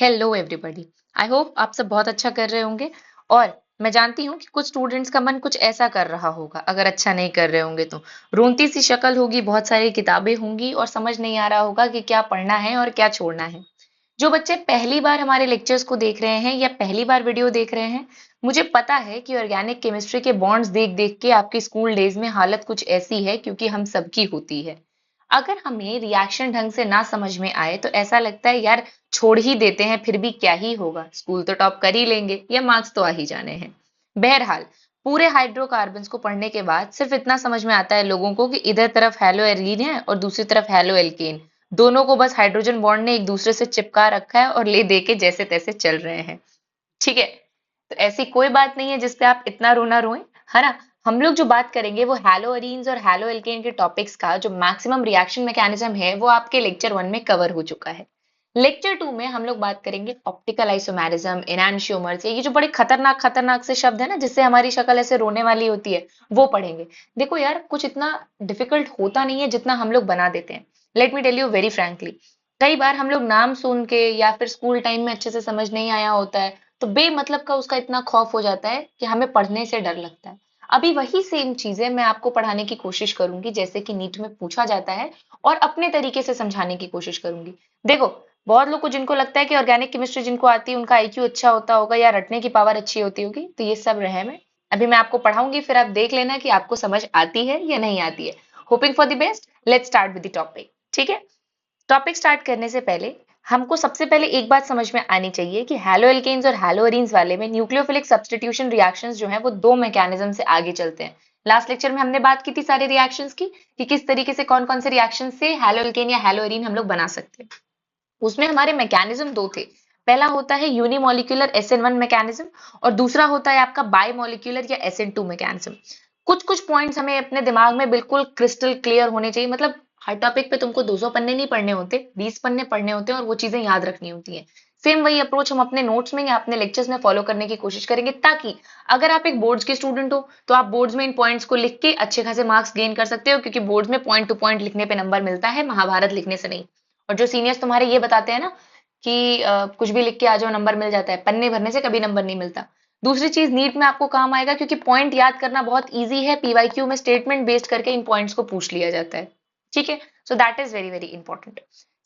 Hello everybody. I hope आप सब बहुत अच्छा कर रहे होंगे। और मैं जानती हूँ कि कुछ स्टूडेंट्स का मन कुछ ऐसा कर रहा होगा, अगर अच्छा नहीं कर रहे होंगे तो रोंती सी शक्ल होगी, बहुत सारी किताबें होंगी और समझ नहीं आ रहा होगा कि क्या पढ़ना है और क्या छोड़ना है। जो बच्चे पहली बार हमारे लेक्चर्स को देख रहे हैं या पहली बार वीडियो देख रहे हैं, मुझे पता है कि ऑर्गेनिक केमिस्ट्री के बॉन्ड्स देख देख के आपकी स्कूल डेज में हालत कुछ ऐसी है, क्योंकि हम सबकी होती है। अगर हमें रिएक्शन ढंग से ना समझ में आए तो ऐसा लगता है यार छोड़ ही देते हैं, फिर भी क्या ही होगा, स्कूल तो टॉप कर ही लेंगे या मार्क्स तो आ ही जाने हैं। बहरहाल, पूरे हाइड्रोकार्बन्स को पढ़ने के बाद सिर्फ इतना समझ में आता है लोगों को कि इधर तरफ हेलो एरीन है और दूसरी तरफ हेलो एल्केन। दोनों को बस हाइड्रोजन बॉन्ड ने एक दूसरे से चिपका रखा है और ले दे के जैसे तैसे चल रहे हैं। ठीक है, तो ऐसी कोई बात नहीं है जिसपे आप इतना रोना रोएं, है ना। हम लोग जो बात करेंगे वो हैलो एरीन्स और हैलो एल्केन के टॉपिक्स का जो मैक्सिमम रिएक्शन मैकेनिज्म है वो आपके लेक्चर 1 में कवर हो चुका है। लेक्चर 2 में हम लोग बात करेंगे ऑप्टिकल आइसोमेरिज्म, एनांशियोमर्स, ये जो बड़े खतरनाक खतरनाक से शब्द है ना जिससे हमारी शक्ल ऐसे रोने वाली होती है, वो पढ़ेंगे। देखो यार, कुछ इतना डिफिकल्ट होता नहीं है जितना हम लोग बना देते हैं। Let me tell you very frankly, कई बार हम लोग नाम सुन के या फिर स्कूल टाइम में अच्छे से समझ नहीं आया होता है तो बेमतलब का उसका इतना खौफ हो जाता है कि हमें पढ़ने से डर लगता है। अभी वही सेम चीजें मैं आपको पढ़ाने की कोशिश करूंगी जैसे कि नीट में पूछा जाता है, और अपने तरीके से समझाने की कोशिश करूंगी। देखो, बहुत लोग को जिनको लगता है कि ऑर्गेनिक केमिस्ट्री जिनको आती है उनका आईक्यू अच्छा होता होगा या रटने की पावर अच्छी होती होगी, तो ये सब रहम है। अभी मैं आपको पढ़ाऊंगी, फिर आप देख लेना कि आपको समझ आती है या नहीं आती है। Hoping for the best, let's start with the topic. ठीक है, टॉपिक स्टार्ट करने से पहले हमको सबसे पहले एक बात समझ में आनी चाहिए कि हैलोएल्केन्स और हैलोएरीन्स वाले में न्यूक्लियोफिलिक सब्स्टिट्यूशन रिएक्शंस जो हैं वो दो मैकेनिज्म से आगे चलते हैं। लास्ट लेक्चर में हमने बात की थी सारे रिएक्शंस की कि किस तरीके से कौन कौन से रिएक्शन से हैलोएल्केन या हैलोएरीन हम लोग बना सकते हैं। उसमें हमारे मैकेनिज्म दो थे। पहला होता है यूनिमोलिकुलर SN1 मैकेनिज्म और दूसरा होता है आपका बायमोलिकुलर या SN2 मैकेनिज्म। कुछ कुछ पॉइंट्स हमें अपने दिमाग में बिल्कुल क्रिस्टल क्लियर होने चाहिए। मतलब हर टॉपिक पे तुमको 200 पन्ने नहीं पढ़ने होते, 20 पन्ने पढ़ने होते हैं और वो चीजें याद रखनी होती हैं। सेम वही अप्रोच हम अपने नोट्स में या अपने लेक्चर्स में फॉलो करने की कोशिश करेंगे, ताकि अगर आप एक बोर्ड्स के स्टूडेंट हो तो आप बोर्ड्स में इन पॉइंट्स को लिख के अच्छे खासे मार्क्स गेन कर सकते हो, क्योंकि बोर्ड्स में पॉइंट टू पॉइंट लिखने पे नंबर मिलता है, महाभारत लिखने से नहीं। और जो सीनियर्स तुम्हारे ये बताते हैं ना कि कुछ भी लिख के आ जाओ नंबर मिल जाता है, पन्ने भरने से कभी नंबर नहीं मिलता। दूसरी चीज, नीट में आपको काम आएगा क्योंकि पॉइंट याद करना बहुत इजी है, पीवाईक्यू में स्टेटमेंट बेस्ड करके इन पॉइंट्स को पूछ लिया जाता है। ठीक है, so that is very very important.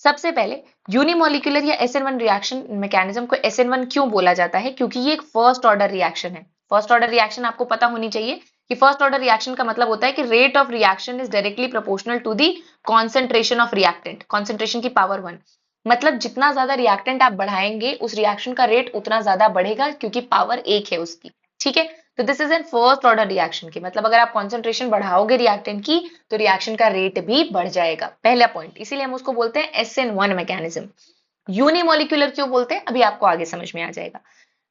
सबसे पहले, यूनिमोलिकुलर या SN1 रिएक्शन मैकेनिज्म को SN1 क्यों बोला जाता है? क्योंकि ये एक फर्स्ट ऑर्डर रिएक्शन है। फर्स्ट ऑर्डर रिएक्शन आपको पता होनी चाहिए कि फर्स्ट ऑर्डर रिएक्शन का मतलब होता है कि rate of reaction is directly proportional to the concentration of reactant, concentration की पावर 1। मतलब जितना ज्यादा रिएक्टेंट आप बढ़ाएंगे उस रिएक्शन का रेट उतना ज्यादा बढ़ेगा, क्योंकि पावर एक है उसकी। ठीक है, तो this is an first order reaction की मतलब अगर आप कॉन्सेंट्रेशन बढ़ाओगे रिएक्टेंट की तो रिएक्शन का रेट भी बढ़ जाएगा। पहला पॉइंट, इसीलिए हम उसको बोलते हैं SN1 मैकेनिज्म। यूनिमोलिकुलर क्यों बोलते हैं अभी आपको आगे समझ में आ जाएगा।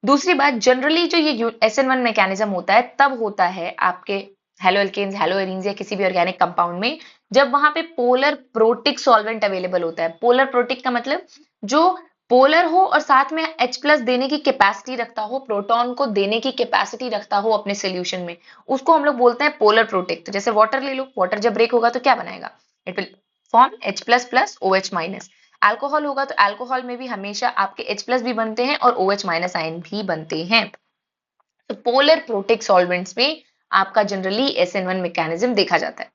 दूसरी बात, जनरली जो ये SN1 मैकेनिज्म होता है तब होता है आपके हेलोएल्केन्स, हेलोएरीन्स या किसी भी ऑर्गेनिक कंपाउंड में, जब वहां पे पोलर प्रोटिक सॉल्वेंट अवेलेबल होता है। पोलर प्रोटिक का मतलब जो पोलर हो और साथ में H+ देने की कैपेसिटी रखता हो, प्रोटॉन को देने की कैपेसिटी रखता हो अपने सोल्यूशन में, उसको हम लोग बोलते हैं पोलर प्रोटिक। तो जैसे वाटर ले लो, वाटर जब ब्रेक होगा तो क्या बनाएगा? It will form H++ OH-। Alcohol होगा तो अल्कोहल में भी हमेशा आपके H+ भी बनते हैं और OH- आयन भी बनते हैं। तो पोलर प्रोटिक सॉल्वेंट्स में आपका जनरली SN1 मैकेनिज्म देखा जाता है।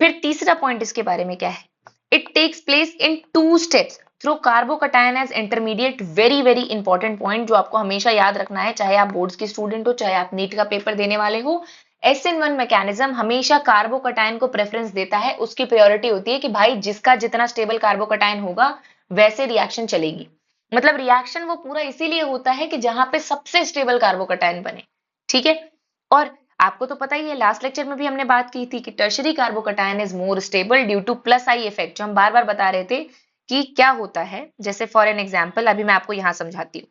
फिर तीसरा पॉइंट इसके बारे में क्या है? It takes place in 2 steps through carbocation as intermediate. Very very important point जो आपको हमेशा याद रखना है, चाहे आप बोर्ड्स के स्टूडेंट हो चाहे आप नीट का पेपर देने वाले हो। SN1 मैकेनिज्म हमेशा कार्बोकैटायन को प्रेफरेंस देता है, उसकी प्रायोरिटी होती है कि भाई जिसका जितना स्टेबल कार्बोकैटायन होगा वैसे रिएक्शन चलेगी। मतलब रिएक्शन वो पूरा इसीलिए होता है कि जहां पे सबसे स्टेबल कार्बोकैटायन बने। ठीक है, और आपको तो पता ही है, लास्ट लेक्चर में भी हमने बात की थी कि tertiary carbocation is more stable due two plus I effect, जो हम बार बार बता रहे थे कि क्या होता है। जैसे फॉर एन एग्जांपल अभी मैं आपको यहां समझाती हूँ।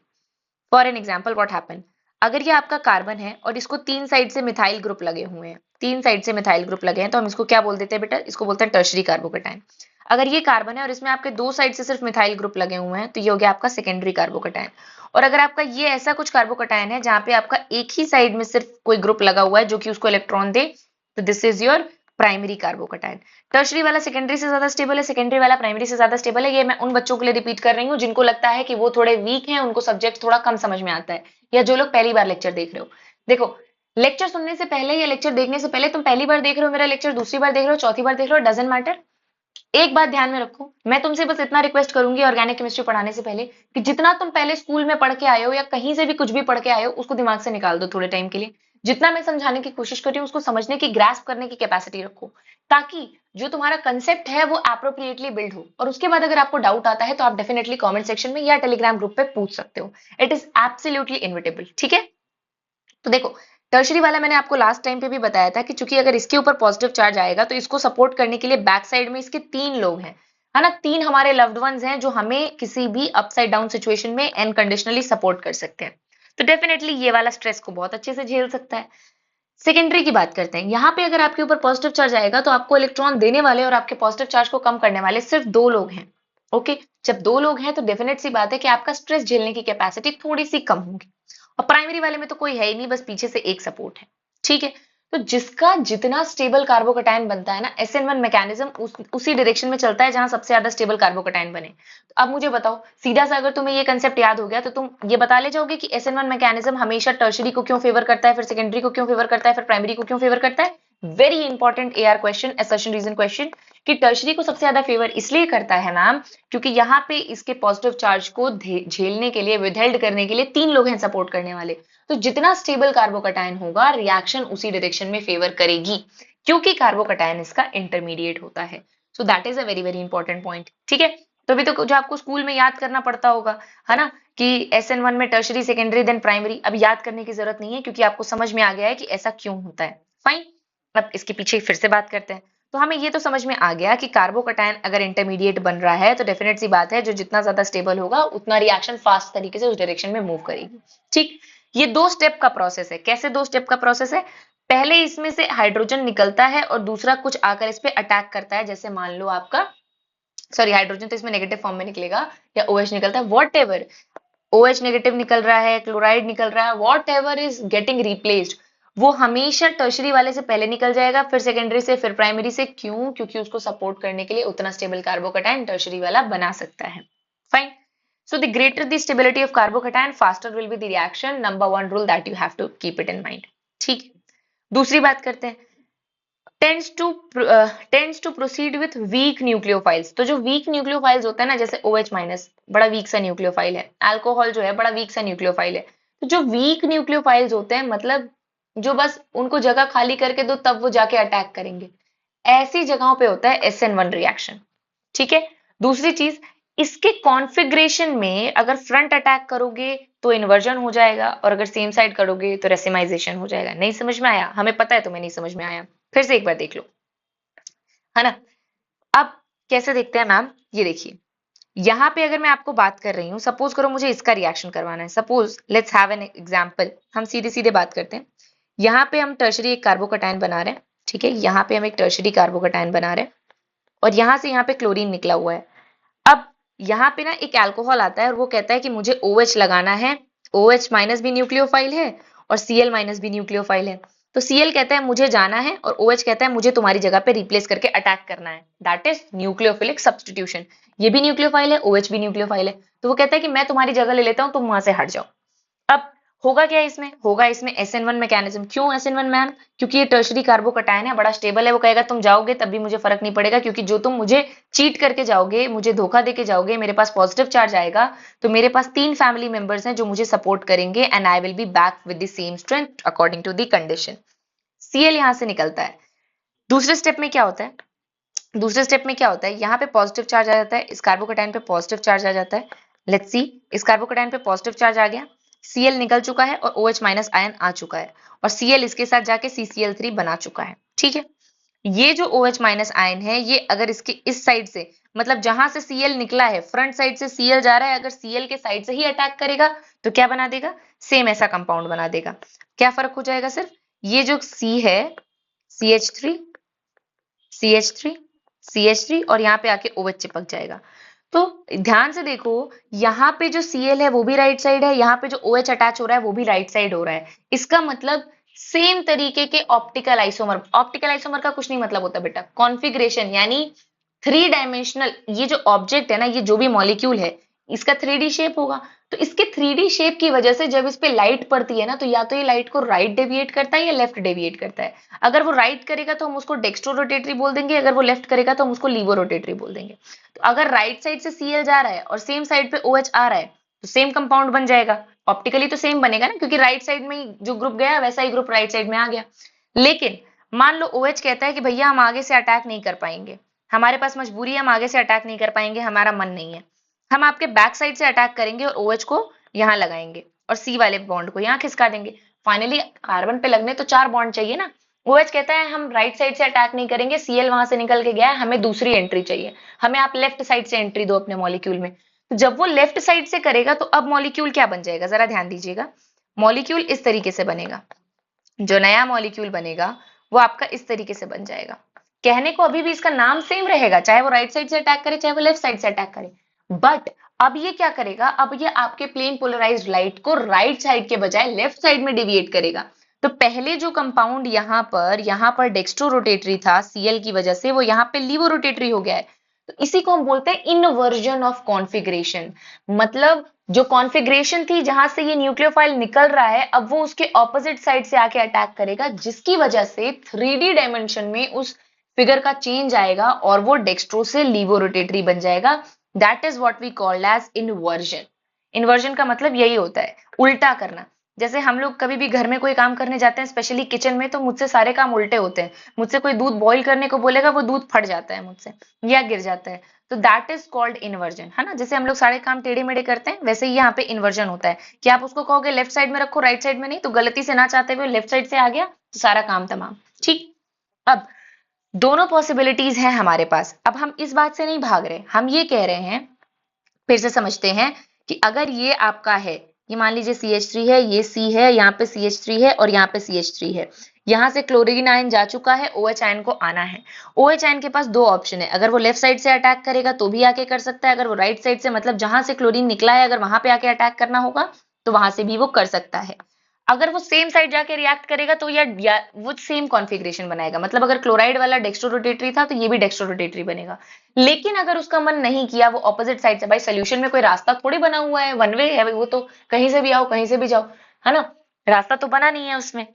For an example what happen, अगर ये आपका कार्बन है और इसको 3 साइड से मिथाइल ग्रुप लगे हुए हैं, 3 साइड से मिथाइल ग्रुप लगे हैं, तो हम इसको क्या बोल देते हैं बेटा? इसको बोलते हैं टर्शरी कार्बोकैटायन। अगर ये कार्बन है और इसमें आपके 2 साइड से सिर्फ मिथाइल ग्रुप लगे हुए हैं तो ये हो गया आपका सेकेंडरी कार्बोकैटायन। और अगर आपका ये ऐसा कुछ कार्बोकैटायन है जहां पे आपका एक ही साइड में सिर्फ कोई ग्रुप लगा हुआ है जो कि उसको इलेक्ट्रॉन दे, तो this is your primary carbocation. Tertiary वाला सेकेंडरी से ज्यादा स्टेबल है, सेकेंडरी वाला प्राइमरी से ज्यादा स्टेबल है। ये मैं उन बच्चों के लिए रिपीट कर रही हूँ जिनको लगता है कि वो थोड़े वीक हैं, उनको सब्जेक्ट थोड़ा कम समझ में आता है, या जो लोग पहली बार लेक्चर देख रहे हो। देखो, लेक्चर सुनने से पहले या लेक्चर देखने से पहले, तुम पहली बार देख रहे हो मेरा लेक्चर, दूसरी बार देख रहे हो, चौथी बार देख रहे हो, डजंट मैटर। एक बात ध्यान में रखो, मैं तुमसे बस इतना रिक्वेस्ट करूंगी ऑर्गेनिक केमिस्ट्री पढ़ाने से पहले, कि जितना तुम पहले स्कूल में पढ़ के आए हो या कहीं से भी कुछ भी पढ़ के आए हो, उसको दिमाग से निकाल दो थोड़े टाइम के लिए। जितना मैं समझाने की कोशिश कर रही हूँ उसको समझने की, ग्रास्प करने की कैपेसिटी रखो, ताकि जो तुम्हारा कंसेप्ट है वो एप्रोप्रिएटली बिल्ड हो। और उसके बाद अगर आपको डाउट आता है तो आप डेफिनेटली कमेंट सेक्शन में या टेलीग्राम ग्रुप पे पूछ सकते हो। इट इज एब्सोल्युटली इनविटेबल, ठीक है। तो देखो, टर्शरी वाला मैंने आपको लास्ट टाइम पे भी बताया था कि चूंकि अगर इसके ऊपर पॉजिटिव चार्ज आएगा तो इसको सपोर्ट करने के लिए बैक साइड में इसके 3 लोग हैं, है ना, 3 हमारे लव्ड वंस हैं जो हमें किसी भी अपसाइड डाउन सिचुएशन में अनकंडीशनली सपोर्ट कर सकते हैं। तो डेफिनेटली ये वाला स्ट्रेस को बहुत अच्छे से झेल सकता है। सेकेंडरी की बात करते हैं। यहाँ पे अगर आपके ऊपर पॉजिटिव चार्ज आएगा तो आपको इलेक्ट्रॉन देने वाले और आपके पॉजिटिव चार्ज को कम करने वाले सिर्फ 2 लोग हैं। ओके, जब 2 लोग हैं तो डेफिनेट सी बात है कि आपका स्ट्रेस झेलने की कैपेसिटी थोड़ी सी कम होगी। और प्राइमरी वाले में तो कोई है ही नहीं, बस पीछे से एक सपोर्ट है, ठीक है। तो जिसका जितना स्टेबल कार्बोकटायन बनता है ना, SN1 मैकेनिज्म उसी डायरेक्शन में चलता है जहां सबसे ज्यादा स्टेबल कार्बोकटायन बने। तो अब मुझे बताओ, सीधा सा अगर तुम्हें ये कंसेप्ट याद हो गया तो तुम ये बता ले जाओगे कि SN1 मैकेनिज्म हमेशा टर्शरी को क्यों फेवर करता है, फिर सेकेंडरी को क्यों फेवर करता है, फिर प्राइमरी को क्यों फेवर करता है। Very important AR question, assertion reason question, कि टर्शरी को सबसे ज्यादा फेवर इसलिए करता है मैम क्योंकि यहाँ पे इसके पॉजिटिव चार्ज को झेलने के लिए, विदहेल्ड करने के लिए 3 लोग हैं सपोर्ट करने वाले। तो जितना स्टेबल कार्बोकटायन होगा रिएक्शन उसी डायरेक्शन में फेवर करेगी, क्योंकि कार्बोकटायन इसका इंटरमीडिएट होता है। So that is a very very important point, ठीक है। तो अभी तो जो आपको स्कूल में याद करना पड़ता होगा, है ना, कि SN1 में टर्शरी, सेकेंडरी, देन प्राइमरी, अब याद करने की जरूरत नहीं है क्योंकि आपको समझ में आ गया है कि ऐसा क्यों होता है। फाइन, अब इसके पीछे फिर से बात करते हैं। तो हमें ये तो समझ में आ गया कि कार्बोकटायन अगर इंटरमीडिएट बन रहा है तो डेफिनेट सी बात है जो जितना ज्यादा स्टेबल होगा उतना रिएक्शन फास्ट तरीके से उस डायरेक्शन में मूव करेगी, ठीक। ये 2 स्टेप का प्रोसेस है। कैसे 2 स्टेप का प्रोसेस है? पहले इसमें से हाइड्रोजन निकलता है और दूसरा कुछ आकर इस पे अटैक करता है। जैसे मान लो आपका, सॉरी, हाइड्रोजन तो इसमें नेगेटिव फॉर्म में निकलेगा या OH निकलता है, वॉट एवर, OH नेगेटिव निकल रहा है, क्लोराइड निकल रहा है, what ever is getting replaced, वो हमेशा टर्शरी वाले से पहले निकल जाएगा, फिर सेकेंडरी से, फिर प्राइमरी से। क्यों? क्योंकि उसको सपोर्ट करने के लिए उतना स्टेबल कार्बोकटायन टर्शरी वाला बना सकता है। Fine, so the greater the stability of carbocation, faster will be the reaction. Number 1 rule that you have to keep it in mind. ठीक है, दूसरी बात करते हैं। tends to proceed with weak nucleophiles। तो जो weak nucleophiles होता है ना, जैसे OH माइनस बड़ा वीक सा न्यूक्लियोफाइल है, अल्कोहल जो है बड़ा वीक सा न्यूक्लियोफाइल है। तो जो वीक न्यूक्लियोफाइल्स होते हैं, मतलब जो बस उनको जगह खाली करके दो तब वो जाके अटैक करेंगे, ऐसी जगहों पे होता है SN1 रिएक्शन, ठीक है। दूसरी चीज, इसके कॉन्फ़िगरेशन में अगर फ्रंट अटैक करोगे तो इन्वर्जन हो जाएगा और अगर सेम साइड करोगे तो रेसिमाइजेशन हो जाएगा। नहीं समझ में आया? हमें पता है तुम्हें नहीं समझ में आया, फिर से एक बार देख लो, है ना। अब कैसे देखते हैं मैम, ये देखिए, यहाँ पे अगर मैं आपको बात कर रही हूँ, सपोज करो मुझे इसका रिएक्शन करवाना है, suppose let's have an example, हम सीधे सीधे बात करते हैं। यहाँ पे हम टर्शरी एक कार्बोकटायन बना रहे हैं, ठीक है, यहाँ पे हम एक टर्शरी कार्बोकटायन बना रहे हैं और यहाँ से यहाँ पे क्लोरीन निकला हुआ है। अब यहाँ पे ना एक अल्कोहल आता है और वो कहता है कि मुझे OH लगाना है। OH माइनस भी न्यूक्लियोफाइल है और Cl माइनस भी न्यूक्लियोफाइल है। तो Cl कहता है मुझे जाना है और OH कहता है मुझे तुम्हारी जगह पे रिप्लेस करके अटैक करना है। That is nucleophilic substitution. ये भी न्यूक्लियोफाइल है, OH भी न्यूक्लियोफाइल है, तो वो कहता है कि मैं तुम्हारी जगह ले लेता हूँ, तुम वहां से हट जाओ। अब होगा क्या इसमें? होगा इसमें SN1 मैकेनिज्म। क्यों SN1 मैम? क्योंकि ये टर्शरी कार्बोकटायन है, बड़ा स्टेबल है। वो कहेगा तुम जाओगे तब भी मुझे फर्क नहीं पड़ेगा, क्योंकि जो तुम मुझे चीट करके जाओगे, मुझे धोखा देके जाओगे, मेरे पास पॉजिटिव चार्ज आएगा तो मेरे पास 3 फैमिली मेंबर्स हैं जो मुझे सपोर्ट करेंगे and I will be back with the same strength according to the condition. Cl यहां से निकलता है। दूसरे स्टेप में क्या होता है? दूसरे स्टेप में क्या होता है, यहाँ पे पॉजिटिव चार्ज आ जाता है, इस कार्बोकटायन पे पॉजिटिव चार्ज आ जाता है। लेट्स सी, इस कार्बोकटायन पे पॉजिटिव चार्ज आ गया, Cl निकल चुका है और OH माइनस आयन आ चुका है और Cl इसके साथ जाके CCl3 बना चुका है, ठीक है। ये जो OH माइनस आयन है, ये अगर इसके इस साइड से, मतलब जहां से Cl निकला है, फ्रंट साइड से Cl जा रहा है, अगर Cl के साइड से ही अटैक करेगा तो क्या बना देगा? सेम ऐसा कंपाउंड बना देगा। क्या फर्क हो जाएगा? सिर्फ ये जो C है, CH3 CH3 CH3 और यहाँ पे आके OH चिपक जाएगा। तो ध्यान से देखो, यहाँ पे जो Cl है वो भी राइट साइड है, यहाँ पे जो OH अटैच हो रहा है वो भी राइट साइड हो रहा है। इसका मतलब सेम तरीके के ऑप्टिकल आइसोमर। ऑप्टिकल आइसोमर का कुछ नहीं मतलब होता बेटा, कॉन्फ़िगरेशन यानी थ्री डायमेंशनल, ये जो ऑब्जेक्ट है ना, ये जो भी मॉलिक्यूल है, इसका थ्री डी शेप होगा। तो इसके थ्री डी शेप की वजह से जब इस पे लाइट पड़ती है ना, तो या तो ये लाइट को राइट डेविएट करता है या लेफ्ट डेविएट करता है। अगर वो राइट करेगा तो हम उसको डेक्स्ट्रो रोटेटरी बोल देंगे, अगर वो लेफ्ट करेगा तो हम उसको लीवो रोटेटरी बोल देंगे। तो अगर राइट साइड से Cl जा रहा है और सेम साइड पे OH आ रहा है, तो सेम कंपाउंड बन जाएगा। ऑप्टिकली तो सेम बनेगा ना, क्योंकि राइट साइड में जो ग्रुप गया वैसा ही ग्रुप राइट साइड में आ गया। लेकिन मान लो OH कहता है कि भैया हम आगे से अटैक नहीं कर पाएंगे, हमारे पास मजबूरी है, हम आगे से अटैक नहीं कर पाएंगे, हमारा मन नहीं है, हम आपके बैक साइड से अटैक करेंगे और OH को यहाँ लगाएंगे और C वाले बॉन्ड को यहाँ खिसका देंगे। फाइनली कार्बन पे लगने तो चार बॉन्ड चाहिए ना। OH कहता है हम राइट साइड से अटैक नहीं करेंगे, Cl वहां से निकल के गया है, हमें दूसरी एंट्री चाहिए, हमें आप लेफ्ट साइड से एंट्री दो अपने मॉलिक्यूल में। तो जब वो लेफ्ट साइड से करेगा तो अब मॉलिक्यूल क्या बन जाएगा, जरा ध्यान दीजिएगा। मॉलिक्यूल इस तरीके से बनेगा, जो नया मॉलिक्यूल बनेगा वो आपका इस तरीके से बन जाएगा। कहने को अभी भी इसका नाम सेम रहेगा, चाहे वो राइट साइड से अटैक करे चाहे वो लेफ्ट साइड से अटैक करे, बट अब ये क्या करेगा, अब ये आपके प्लेन पोलराइज्ड लाइट को राइट साइड के बजाय लेफ्ट साइड में डिविएट करेगा। तो पहले जो कंपाउंड यहाँ पर डेक्स्ट्रो रोटेटरी था Cl की वजह से, वो यहाँ पे लीवो रोटेटरी हो गया है। तो इसी को हम बोलते हैं इनवर्जन ऑफ कॉन्फ़िगरेशन। मतलब जो कॉन्फ़िगरेशन थी जहां से ये न्यूक्लियोफाइल निकल रहा है, अब वो उसके ऑपोजिट साइड से आके अटैक करेगा, जिसकी वजह से 3D डायमेंशन में उस फिगर का चेंज आएगा और वो डेक्स्ट्रो से लीवो रोटेटरी बन जाएगा। That is what we called as inversion. Inversion का मतलब यही होता है, उल्टा करना। जैसे हम लोग कभी भी घर में कोई काम करने जाते हैं, स्पेशली किचन में, तो मुझसे सारे काम उल्टे होते हैं। मुझसे कोई दूध बॉईल करने को बोलेगा, वो दूध फट जाता है मुझसे या गिर जाता है। तो दैट इज कॉल्ड इन्वर्जन, है ना। जैसे हम लोग सारे काम टेढ़े मेढ़े करते हैं, वैसे ही यहाँ पे इन्वर्जन होता है कि आप उसको कहोगे लेफ्ट साइड में रखो राइट साइड में नहीं, तो गलती से ना चाहते हुए लेफ्ट साइड से आ गया, तो सारा काम तमाम। ठीक। अब दोनों पॉसिबिलिटीज हैं हमारे पास। अब हम इस बात से नहीं भाग रहे, हम ये कह रहे हैं, फिर से समझते हैं कि अगर ये आपका है, ये मान लीजिए CH3 है, ये C है, यहाँ पे CH3 है और यहाँ पे CH3 है, यहाँ से क्लोरीन आयन जा चुका है, OH आयन को आना है। OH आयन के पास दो ऑप्शन है, अगर वो लेफ्ट साइड से अटैक करेगा तो भी आके कर सकता है, अगर वो राइट साइड से, मतलब जहां से क्लोरीन निकला है, अगर वहां पे आके अटैक करना होगा तो वहां से भी वो कर सकता है। अगर वो सेम साइड जाके रिएक्ट करेगा तो या वो सेम कॉन्फ़िगरेशन बनाएगा, मतलब अगर क्लोराइड वाला डेक्स्ट्रो रोटेटरी था तो ये भी डेक्स्ट्रो रोटेटरी बनेगा। लेकिन अगर उसका मन नहीं किया, वो ऑपोजिट साइड से, भाई सोल्यूशन में कोई रास्ता थोड़ी बना हुआ है, वन वे है वो, तो कहीं से भी आओ कहीं से भी जाओ, है ना, रास्ता तो बना नहीं है उसमें।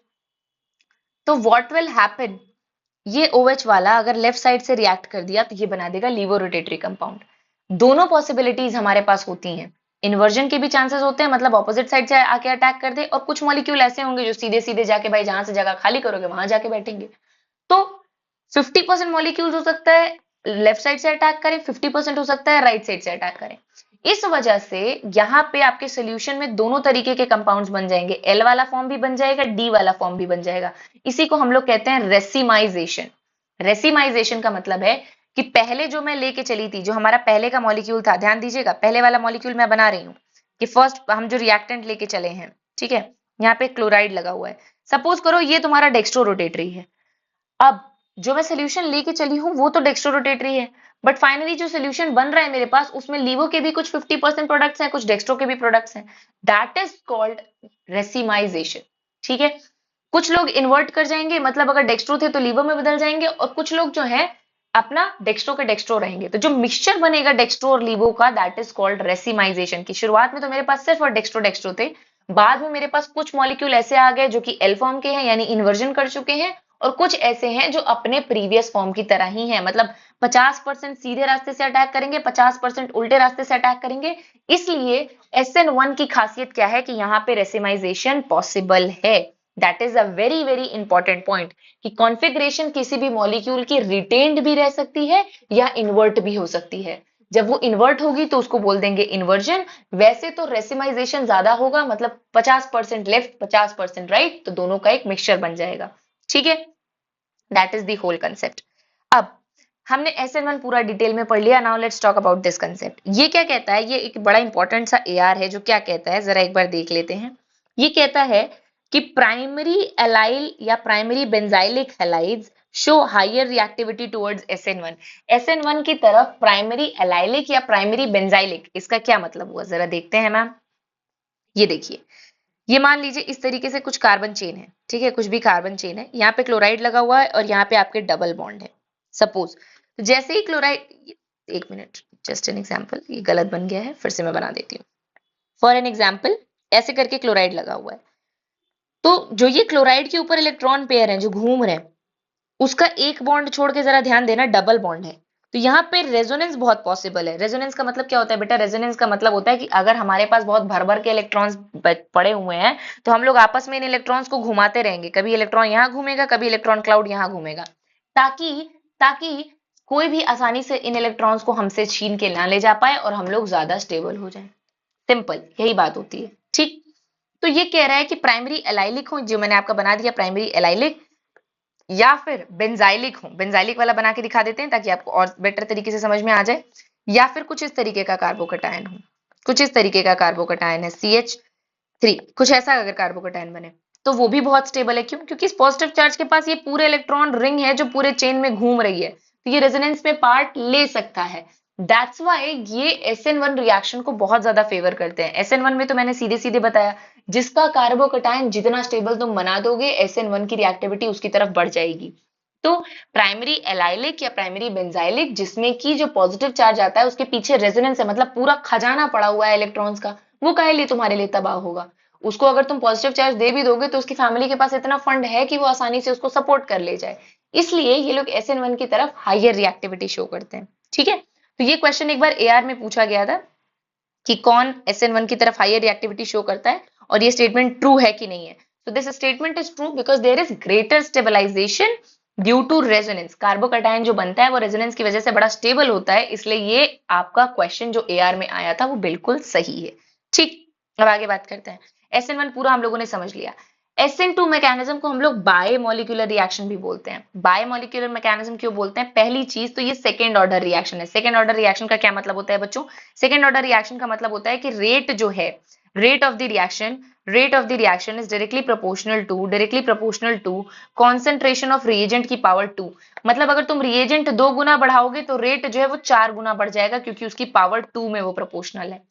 तो व्हाट विल हैपन, ये OH वाला अगर लेफ्ट साइड से रिएक्ट कर दिया तो ये बना देगा लीवो रोटेटरी कंपाउंड। दोनों पॉसिबिलिटीज हमारे पास होती हैं। इन्वर्जन के भी चांसेस होते हैं, मतलब ऑपोजिट साइड से आके अटैक कर दे, और कुछ मॉलिक्यूल ऐसे होंगे जो सीधे सीधे जाके, भाई जहां से जगह खाली करोगे वहां जाके बैठेंगे। तो 50% मॉलिक्यूल्स हो सकता है लेफ्ट साइड से अटैक करें, 50% हो सकता है राइट साइड से अटैक करें। इस वजह से यहाँ पे आपके सोल्यूशन में दोनों तरीके के कंपाउंड्स बन जाएंगे, एल वाला फॉर्म भी बन जाएगा, डी वाला फॉर्म भी बन जाएगा। इसी को हम लोग कहते हैं रेसिमाइजेशन। रेसिमाइजेशन का मतलब है कि पहले जो मैं लेके चली थी, जो हमारा पहले का मॉलिक्यूल था, ध्यान दीजिएगा, पहले वाला मॉलिक्यूल मैं बना रही हूँ कि फर्स्ट हम जो रिएक्टेंट लेके चले हैं, ठीक है, यहाँ पे क्लोराइड लगा हुआ है, सपोज करो ये तुम्हारा डेक्स्ट्रो रोटेटरी है। अब जो मैं सोल्यूशन लेके चली हूँ वो तो डेक्स्ट्रो रोटेटरी है, बट फाइनली जो सोल्यूशन बन रहा है मेरे पास, उसमें लीवो के भी कुछ 50% प्रोडक्ट्स हैं, कुछ डेक्स्ट्रो के भी प्रोडक्ट्स हैं। That is called racemisation. ठीक है। कुछ लोग इन्वर्ट कर जाएंगे, मतलब अगर डेक्स्ट्रो थे तो लीवो में बदल जाएंगे, और कुछ लोग जो है अपना डेक्स्ट्रो के डेक्स्ट्रो रहेंगे। तो जो मिक्सचर बनेगा डेक्स्ट्रो और लीवो का, दैट इज कॉल्ड रेसिमाइजेशन। की शुरुआत में तो मेरे पास सिर्फ और डेक्स्ट्रो डेक्स्ट्रो थे, बाद में मेरे पास कुछ मॉलिक्यूल ऐसे आ गए जो कि एल फॉर्म के हैं, यानी इन्वर्जन कर चुके हैं, और कुछ ऐसे हैं जो अपने प्रीवियस फॉर्म की तरह ही हैं, मतलब 50% सीधे रास्ते से अटैक करेंगे, 50% उल्टे रास्ते से अटैक करेंगे। इसलिए SN1 की खासियत क्या है कि यहाँ पे रेसिमाइजेशन पॉसिबल है। That is a very very important point कि कॉन्फ़िगरेशन किसी भी मॉलिक्यूल की रिटेन्ड भी रह सकती है या इन्वर्ट भी हो सकती है। जब वो इन्वर्ट होगी तो उसको बोल देंगे इन्वर्जन। वैसे तो रेसिमाइजेशन ज्यादा होगा, मतलब 50% लेफ्ट 50% राइट, तो दोनों का एक मिक्सचर बन जाएगा। ठीक है, that is the whole concept. अब हमने SN1 पूरा डिटेल में पढ़ लिया, now let's talk about this concept. ये क्या कहता है, ये एक बड़ा इंपॉर्टेंट सा AR है जो क्या कहता है, जरा एक बार देख लेते हैं। ये कहता है कि प्राइमरी एलाइल या primary benzylic halides show higher reactivity towards SN1। SN1 की तरफ प्राइमरी एलाइलिक या प्राइमरी बेंजाइलिक, इसका क्या मतलब हुआ, जरा देखते हैं मैम। ये देखिए, ये मान लीजिए इस तरीके से कुछ कार्बन चेन है, ठीक है, कुछ भी कार्बन चेन है, यहाँ पे क्लोराइड लगा हुआ है और यहाँ पे आपके डबल बॉन्ड है सपोज। तो जैसे ही क्लोराइड, एक मिनट, जस्ट एन एग्जाम्पल, ये गलत बन गया है, फिर से मैं बना देती हूँ। फॉर एन एग्जाम्पल, ऐसे करके क्लोराइड लगा हुआ है, तो जो ये क्लोराइड के ऊपर इलेक्ट्रॉन पेयर है जो घूम रहे हैं, उसका एक बॉन्ड छोड़ के जरा ध्यान देना, डबल बॉन्ड है। तो यहाँ पे रेजोनेंस बहुत पॉसिबल है। रेजोनेंस का मतलब क्या होता है बेटा? रेजोनेंस का मतलब होता है कि अगर हमारे पास बहुत भर भर के इलेक्ट्रॉन्स पड़े हुए हैं, तो हम लोग आपस में इन इलेक्ट्रॉन्स को घुमाते रहेंगे, कभी इलेक्ट्रॉन यहाँ घूमेगा, कभी इलेक्ट्रॉन क्लाउड यहाँ घूमेगा, ताकि ताकि कोई भी आसानी से इन इलेक्ट्रॉन्स को हमसे छीन के ना ले जा पाए और हम लोग ज्यादा स्टेबल हो जाए। सिंपल यही बात होती है, ठीक। तो ये कह रहा है कि प्राइमरी एलाइलिक हो, जो मैंने आपका बना दिया प्राइमरी एलाइलिक, या फिर बेंजाइलिक हो, बेंजाइलिक वाला बना के दिखा देते हैं ताकि आपको और बेटर तरीके से समझ में आ जाए, या फिर कुछ इस तरीके का कार्बोकटायन हो, कुछ इस तरीके का कार्बोकटायन है CH3, कुछ ऐसा अगर कार्बोकटायन बने तो वो भी बहुत स्टेबल है। क्यों? क्योंकि इस पॉजिटिव चार्ज के पास ये पूरे इलेक्ट्रॉन रिंग है जो पूरे चेन में घूम रही है, तो ये रेजोनेंस में पार्ट ले सकता है। दैट्स वाई ये SN1 रिएक्शन को बहुत ज्यादा फेवर करते हैं। SN1 में तो मैंने सीधे सीधे बताया, जिसका कार्बोकटायन जितना स्टेबल तुम बना दोगे, SN1 की रिएक्टिविटी उसकी तरफ बढ़ जाएगी। तो प्राइमरी एलाइलिक या प्राइमरी बेंजाइलिक, जिसमें की जो पॉजिटिव चार्ज आता है उसके पीछे रेजोनेंस है, मतलब पूरा खजाना पड़ा हुआ है इलेक्ट्रॉन्स का, वो काहे लिए तुम्हारे लिए तबाह होगा? उसको अगर तुम पॉजिटिव चार्ज दे भी दोगे तो उसकी फैमिली के पास इतना फंड है कि वो आसानी से उसको सपोर्ट कर ले जाए। इसलिए ये लोग SN1 की तरफ हायर रिएक्टिविटी शो करते हैं, ठीक है। तो ये क्वेश्चन एक बार AR में पूछा गया था कि कौन SN1 की तरफ हायर रिएक्टिविटी शो करता है, और ये स्टेटमेंट ट्रू है कि नहीं है। तो this statement is true because there is greater stabilization due to resonance. Carbocation जो बनता है वो रेजोनेंस की वजह से बड़ा स्टेबल होता है, इसलिए ये आपका क्वेश्चन जो AR में आया था वो बिल्कुल सही है, ठीक। अब आगे बात करते हैं। SN1 पूरा हम लोगों ने समझ लिया। SN2 मैकेनिज्म को हम लोग बायोमोलिकुलर रिएक्शन भी बोलते हैं। बायोमोलिकुलर मैकेनिज्म क्यों बोलते हैं? पहली चीज तो ये सेकेंड ऑर्डर रिएक्शन है। सेकेंड ऑर्डर रिएक्शन का क्या मतलब होता है बच्चों? सेकेंड ऑर्डर रिएक्शन का मतलब होता है कि रेट जो है, rate of the reaction is directly proportional to concentration of reagent की पावर 2। मतलब अगर तुम रिएजेंट 2 गुना बढ़ाओगे तो रेट जो है वो 4 गुना बढ़ जाएगा, क्योंकि उसकी पावर 2 में वो प्रोपोर्शनल है।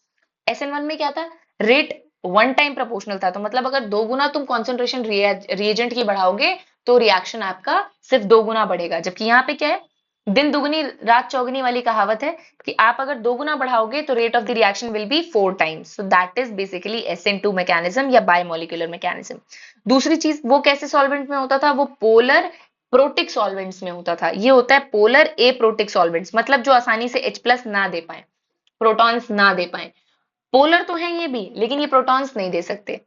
SN1 में क्या था? रेट वन टाइम प्रोपोर्शनल था, तो मतलब अगर 2 गुना तुम कॉन्सेंट्रेशन रिएजेंट की बढ़ाओगे तो रिएक्शन आपका सिर्फ 2 गुना बढ़ेगा। जबकि यहाँ पे क्या है? दिन दुगनी रात चौगनी वाली कहावत है कि आप अगर 2 गुना बढ़ाओगे तो rate of the reaction will be 4 times. So that is basically SN2 mechanism या बायोमोलिकुलर मैकेनिज्म। दूसरी चीज, वो कैसे सॉल्वेंट में होता था? वो पोलर प्रोटिक सॉल्वेंट्स में होता था। ये होता है पोलर एप्रोटिक सॉल्वेंट्स, मतलब जो आसानी से H+ ना दे पाए, प्रोटॉन्स ना दे पाए। पोलर तो है ये भी, लेकिन ये प्रोटॉन्स नहीं दे सकते,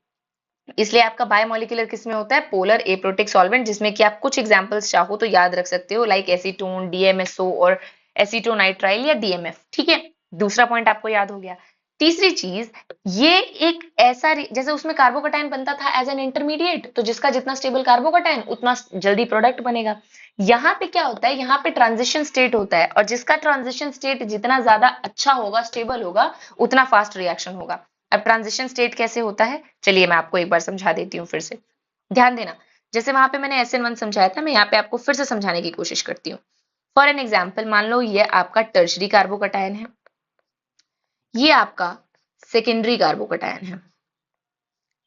इसलिए आपका बायोमोलिकुलर किस में होता है? पोलर एप्रोटिक सॉल्वेंट, जिसमें कि आप कुछ एग्जांपल्स चाहो तो याद रख सकते हो, लाइक एसीटोन, DMSO और एसीटोनाइट्राइल या DMF, ठीक है। दूसरा पॉइंट आपको याद हो गया। तीसरी चीज, ये एक ऐसा जैसे उसमें कार्बोकटायन बनता था एज एन इंटरमीडिएट, तो जिसका जितना स्टेबल कार्बोकटायन उतना जल्दी प्रोडक्ट बनेगा। यहाँ पे क्या होता है? यहाँ पे ट्रांजिशन स्टेट होता है, और जिसका ट्रांजिशन स्टेट जितना ज्यादा अच्छा होगा, स्टेबल होगा, उतना फास्ट रिएक्शन होगा। अब ट्रांजिशन स्टेट कैसे होता है, चलिए मैं आपको एक बार समझा देती हूँ फिर से, ध्यान देना। जैसे वहां पे मैंने SN1 समझाया था, मैं यहाँ पे आपको फिर से समझाने की कोशिश करती हूँ। फॉर एन एग्जाम्पल, मान लो ये आपका टर्शरी कार्बोकटायन है, ये आपका सेकेंडरी कार्बोकटायन है।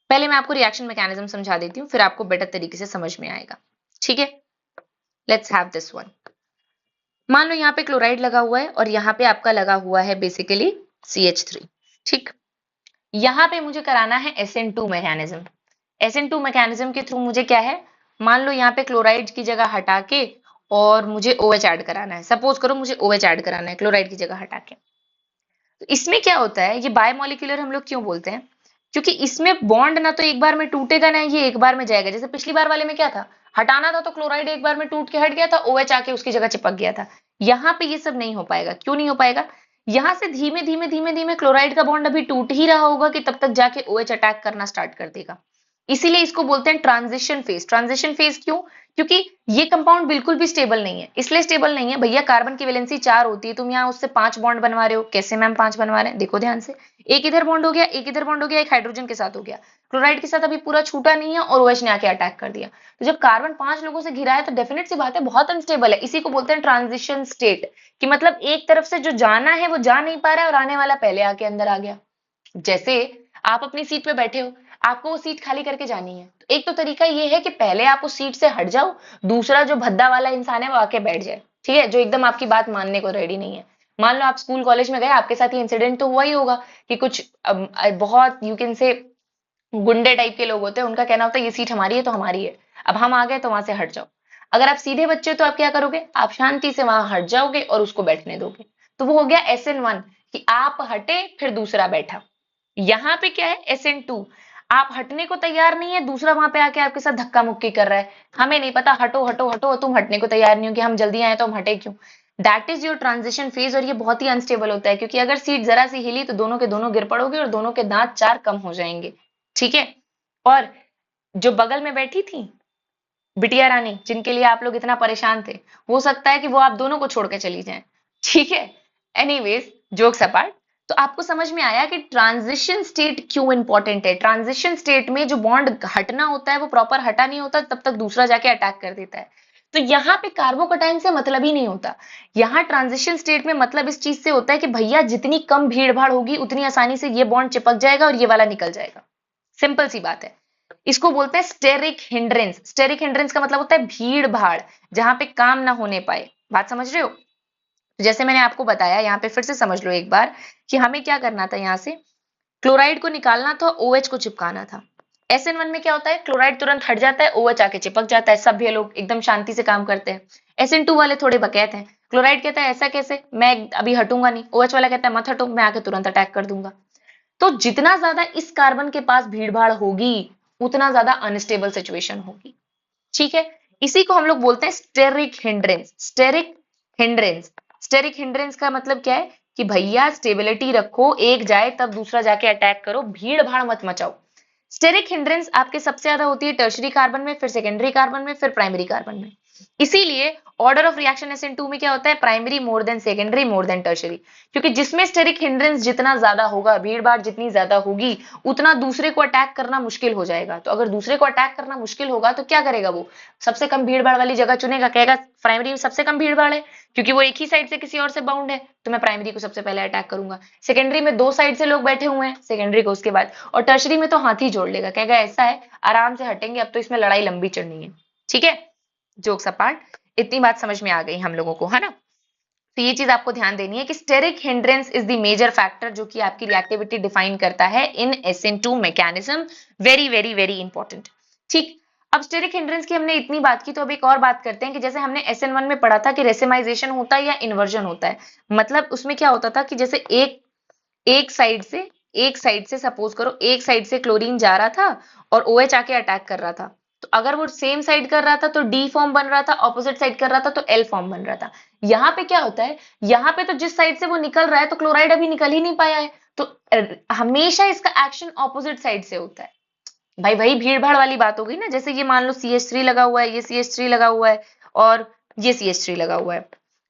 पहले मैं आपको रिएक्शन मैकेनिज्म समझा देती हूँ, फिर आपको बेटर तरीके से समझ में आएगा, ठीक है। Let's have this one. मान लो यहाँ पे क्लोराइड लगा हुआ है और यहाँ पे आपका लगा हुआ है बेसिकली CH3, ठीक। यहाँ पे मुझे कराना है SN2 मैकेनिज्म। SN2 मैकेनिज्म के थ्रू मुझे क्या है, मान लो यहाँ पे क्लोराइड की जगह हटा के और मुझे OH ऐड कराना है। सपोज करो मुझे OH ऐड कराना है क्लोराइड की जगह हटा के। तो इसमें क्या होता है, ये बायोमोलिकुलर हम लोग क्यों बोलते हैं? क्योंकि इसमें बॉन्ड ना तो एक बार में टूटेगा, ना ये एक बार में जाएगा। जैसे पिछली बार वाले में क्या था, हटाना था तो क्लोराइड एक बार में टूट के हट गया था, OH आके उसकी जगह चिपक गया था। यहाँ पे ये सब नहीं हो पाएगा। क्यों नहीं हो पाएगा? यहाँ से धीमे धीमे धीमे धीमे क्लोराइड का बॉन्ड अभी टूट ही रहा होगा कि तब तक जाके OH अटैक करना स्टार्ट कर देगा। इसीलिए इसको बोलते हैं ट्रांजिशन फेज। ट्रांजिशन फेज क्यों? क्योंकि ये कंपाउंड बिल्कुल भी स्टेबल नहीं है। इसलिए स्टेबल नहीं है भैया, कार्बन की वैलेंसी 4 होती है, तुम यहाँ उससे 5 बॉन्ड बनवा रहे हो। कैसे मैम 5 बनवा रहे हैं? देखो ध्यान से, एक इधर बॉन्ड हो गया, एक इधर बॉन्ड हो गया, एक हाइड्रोजन के साथ हो गया, क्लोराइड के साथ अभी पूरा छूटा नहीं है और OH ने आके अटैक कर दिया। तो जब कार्बन 5 लोगों से घिरा है तो डेफिनेट सी बात है बहुत अनस्टेबल है। इसी को बोलते हैं ट्रांजिशन स्टेट, कि मतलब एक तरफ से जो जाना है वो जा नहीं पा रहा है और आने वाला पहले आके अंदर आ गया। जैसे आप अपनी सीट पे बैठे हो, आपको वो सीट खाली करके जानी है। तो एक तो तरीका ये है कि पहले आप उस सीट से हट जाओ, दूसरा जो भद्दा वाला इंसान है वो आके बैठ जाए, ठीक है, जो एकदम आपकी बात मानने को रेडी नहीं है। मान लो आप स्कूल कॉलेज में गए, आपके साथ ये इंसिडेंट तो हुआ ही होगा कि कुछ बहुत यू कैन से गुंडे टाइप के लोग होते हैं, उनका कहना होता है ये सीट हमारी है तो हमारी है, अब हम आ गए तो वहां से हट जाओ। अगर आप सीधे बच्चे तो आप क्या करोगे, आप शांति से वहां हट जाओगे और उसको बैठने दोगे। तो वो हो गया SN1 कि आप हटे फिर दूसरा बैठा। यहाँ पे क्या है SN2, आप हटने को तैयार नहीं है, दूसरा वहां पे आके आपके साथ धक्का मुक्की कर रहा है, हमें नहीं पता, हटो हटो हटो, तुम हटने को तैयार नहीं हो कि हम जल्दी आए तो हम हटे क्यों। That is your transition phase, और ये बहुत ही अनस्टेबल होता है, क्योंकि अगर सीट जरा सी हिली तो दोनों के दोनों गिर पड़ोगे और दोनों के दांत चार कम हो जाएंगे, ठीक है। और जो बगल में बैठी थी बिटिया रानी, जिनके लिए आप लोग इतना परेशान थे, हो सकता है कि वो आप दोनों को छोड़ के चली जाएं, ठीक है। एनीवेज, जोक्स अपार्ट, तो आपको समझ में आया कि ट्रांजिशन स्टेट क्यों इंपॉर्टेंट है। ट्रांजिशन स्टेट में जो बॉन्ड हटना होता है वो प्रॉपर हटा नहीं होता, तब तक दूसरा जाके अटैक कर देता है। तो यहाँ पे कार्बोकटाइन से मतलब ही नहीं होता। यहाँ ट्रांजिशन स्टेट में मतलब इस चीज से होता है कि भैया जितनी कम भीड़ भाड़ होगी उतनी आसानी से ये बॉन्ड चिपक जाएगा और ये वाला निकल जाएगा। सिंपल सी बात है। इसको बोलते हैं स्टेरिक हिंड्रेंस। स्टेरिक हिंड्रेंस का मतलब होता है भीड़ भाड़, जहां पे काम ना होने पाए। बात समझ रहे हो। तो जैसे मैंने आपको बताया, यहाँ पे फिर से समझ लो एक बार कि हमें क्या करना था। यहाँ से क्लोराइड को निकालना था, OH को चिपकाना था। SN1 में क्या होता है, क्लोराइड तुरंत हट जाता है, OH आके चिपक जाता है, सभ्य लोग एकदम शांति से काम करते हैं। SN2 वाले थोड़े बकैत हैं। क्लोराइड कहता है ऐसा कैसे, मैं अभी हटूंगा नहीं। OH वाला कहता है मत हटो, मैं आके तुरंत अटैक कर दूंगा। तो जितना ज्यादा इस कार्बन के पास भीड़ भाड़ होगी उतना ज्यादा अनस्टेबल सिचुएशन होगी, ठीक है। इसी को हम लोग बोलते हैं steric hindrance. Steric hindrance, steric hindrance का मतलब क्या है कि भैया स्टेबिलिटी रखो, एक जाए तब दूसरा जाके अटैक करो, भीड़ भाड़ मत मचाओ। स्टेरिक हिंड्रेंस आपके सबसे ज्यादा होती है टर्शरी कार्बन में, फिर सेकेंडरी कार्बन में, फिर प्राइमरी कार्बन में। इसीलिए ऑर्डर ऑफ रिएक्शन SN2 में क्या होता है, primary more than secondary more than tertiary. क्योंकि जिसमें स्टेरिक हिंड्रेंस जितना ज्यादा होगा, भीड़ भाड़ जितनी ज्यादा होगी, उतना दूसरे को अटैक करना मुश्किल हो जाएगा। तो अगर दूसरे को अटैक करना मुश्किल होगा तो क्या करेगा, वो सबसे कम भीड़ भाड़ वाली जगह चुनेगा, कहेगा प्राइमरी में सबसे कम भीड़ भाड़ है, क्योंकि वो एक ही साइड से किसी और से बाउंड है, तो मैं प्राइमरी को सबसे पहले अटैक करूंगा। सेकेंडरी में दो साइड से लोग बैठे हुए हैं, सेकेंडरी को उसके बाद, और टर्शरी में तो हाथ ही जोड़ लेगा, कहेगा ऐसा है आराम से हटेंगे, अब तो इसमें लड़ाई लंबी चढ़नी है, ठीक है। जोक्स अपार्ट, इतनी बात समझ में आ गई हम लोगों को, है ना। तो ये चीज आपको ध्यान देनी है कि steric hindrance is the major factor जो कि आपकी रिएक्टिविटी डिफाइन करता है in SN2 mechanism. Very very very important, ठीक। अब स्टेरिक हिंड्रेंस की हमने इतनी बात की, तो अब एक और बात करते हैं कि जैसे हमने SN1 में पढ़ा था कि रेसिमाइजेशन होता है या इन्वर्जन होता है। मतलब उसमें क्या होता था कि जैसे एक एक साइड से सपोज करो, एक साइड से क्लोरीन जा रहा था और OH आके अटैक कर रहा था, तो अगर वो सेम साइड कर रहा था तो D फॉर्म बन रहा था, ऑपोजिट साइड कर रहा था तो L फॉर्म बन रहा था। यहाँ पे क्या होता है, यहाँ पे तो जिस साइड से वो निकल रहा है तो क्लोराइड अभी निकल ही नहीं पाया है, तो हमेशा इसका एक्शन ऑपोजिट साइड से होता है। भाई वही भीड़ भाड़ वाली बात होगी ना, जैसे ये मान लो CH3 लगा हुआ है, ये CH3 लगा हुआ है और ये CH3 लगा हुआ है।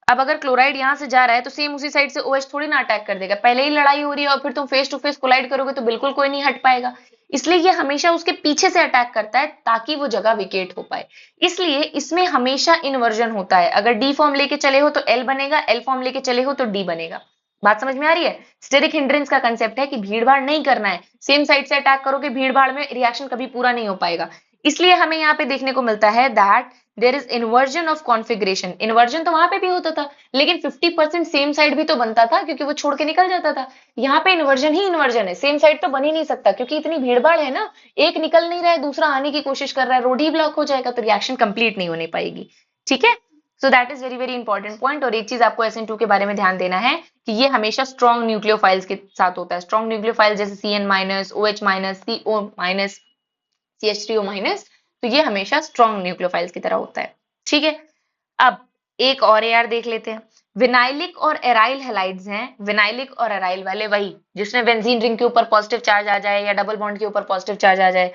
अब अगर क्लोराइड यहाँ से जा रहा है तो सेम उसी साइड से OH थोड़ी ना अटैक कर देगा, पहले ही लड़ाई हो रही है और फिर तुम फेस टू फेस कोलाइड करोगे तो बिल्कुल कोई नहीं हट पाएगा। इसलिए ये हमेशा उसके पीछे से अटैक करता है ताकि वो जगह विकेट हो पाए। इसलिए इसमें हमेशा इन्वर्जन होता है, अगर D फॉर्म लेके चले हो तो L बनेगा, L फॉर्म लेके चले हो तो D बनेगा। बात समझ में आ रही है। स्टेरिक हिंड्रेंस का कंसेप्ट है कि भीड़ भाड़ नहीं करना है, सेम साइड से अटैक करोगे भीड़ भाड़ में रिएक्शन कभी पूरा नहीं हो पाएगा। इसलिए हमें यहाँ पे देखने को मिलता है that there is inversion of configuration. Inversion तो वहां पे भी होता था, लेकिन 50% सेम साइड भी तो बनता था क्योंकि वो छोड़ के निकल जाता था। यहाँ पे इन्वर्जन ही इन्वर्जन है, सेम साइड तो बन ही नहीं सकता क्योंकि इतनी भीड़ भाड़ है ना, एक निकल नहीं रहा है दूसरा आने की कोशिश कर रहा है, रोड ही ब्लॉक हो जाएगा तो रिएक्शन कंप्लीट नहीं होने पाएगी, ठीक है। So that is very very important point. और एक चीज आपको SN2 के बारे में ध्यान देना है कि ये हमेशा स्ट्रॉन्ग न्यूक्लियोफाइल्स के साथ होता है। स्ट्रॉन्ग न्यूक्लियोफाइल जैसे CN-, OH-, CO-, CH3O-, तो ये हमेशा स्ट्रॉन्ग न्यूक्लियोफाइल्स की तरह होता है, ठीक है। अब एक और AR देख लेते हैं। विनाइलिक और एराइल हैलाइड्स हैं, विनाइलिक और एराइल वाले, वही जिसमें बेंजीन रिंग के ऊपर पॉजिटिव चार्ज आ जाए या डबल बॉन्ड के ऊपर पॉजिटिव चार्ज आ जाए,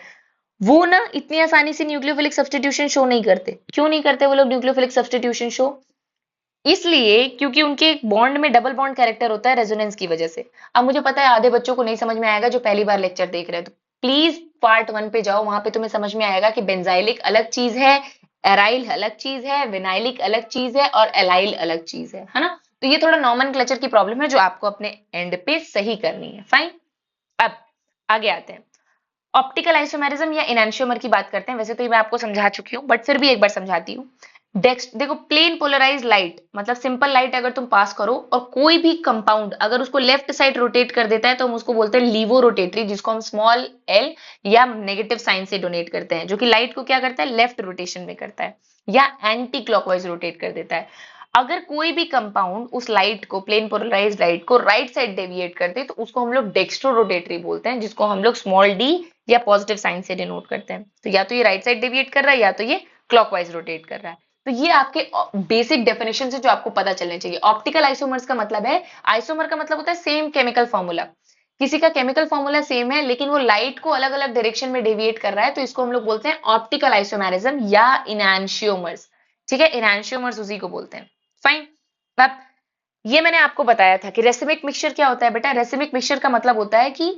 वो ना इतनी आसानी से न्यूक्लियोफिलिक सब्स्टिट्यूशन शो नहीं करते। क्यों नहीं करते वो लोग न्यूक्लियोफिलिक सब्स्टिट्यूशन शो? इसलिए क्योंकि उनके बॉन्ड में डबल बॉन्ड कैरेक्टर होता है रेजोनेंस की वजह से। अब मुझे पता है आधे बच्चों को नहीं समझ में आएगा जो पहली बार लेक्चर देख रहे हैं, तो प्लीज पार्ट 1 पे जाओ, वहां पे तुम्हें समझ में आएगा कि बेंजाइलिक अलग चीज है, एराइल अलग चीज है, विनाइलिक अलग चीज है और एलाइल अलग चीज है ना। तो ये थोड़ा नॉमेनक्लेचर की प्रॉब्लम है जो आपको अपने एंड पे सही करनी है। फाइन, अब आगे आते हैं। ऑप्टिकल आइसोमेरिज्म या इनैंशियोमर की बात करते हैं। वैसे तो ये मैं आपको समझा चुकी हूँ, बट फिर भी एक बार समझाती हूँ। देखो, प्लेन पोलराइज लाइट मतलब सिंपल लाइट अगर तुम पास करो और कोई भी कंपाउंड अगर उसको लेफ्ट साइड रोटेट कर देता है तो हम उसको बोलते हैं लीवो रोटेटरी, जिसको हम स्मॉल एल या नेगेटिव साइन से डोनेट करते हैं, जो कि लाइट को क्या करता है, लेफ्ट रोटेशन में करता है या एंटी क्लॉकवाइज रोटेट कर देता है। अगर कोई भी कंपाउंड उस लाइट को, प्लेन पोलराइज लाइट को राइट साइड डेविएट कर दे तो उसको हम लोग डेक्स्ट्रो रोटेटरी बोलते हैं, जिसको हम लोग स्मॉल डी या पॉजिटिव साइन से डिनोट करते हैं। तो या तो ये राइट साइड डेविएट कर रहा है या तो ये क्लॉकवाइज रोटेट कर रहा है। तो ये आपके बेसिक डेफिनेशन से जो आपको पता चलने चाहिए। ऑप्टिकल आइसोमर्स का मतलब है, आइसोमर का मतलब होता है सेम केमिकल फॉर्मूला। किसी का केमिकल फॉर्मूला सेम है लेकिन वो लाइट को अलग अलग डायरेक्शन में डेविएट कर रहा है, तो इसको हम लोग बोलते हैं ऑप्टिकल आइसोमेरिज्म या इनैंशियोमर्स। ठीक है, इनैंशियोमर्स उसी को बोलते हैं। फाइन। अब ये मैंने आपको बताया था कि रेसिमिक मिक्सचर क्या होता है बेटा। रेसिमिक मिक्सचर का मतलब होता है कि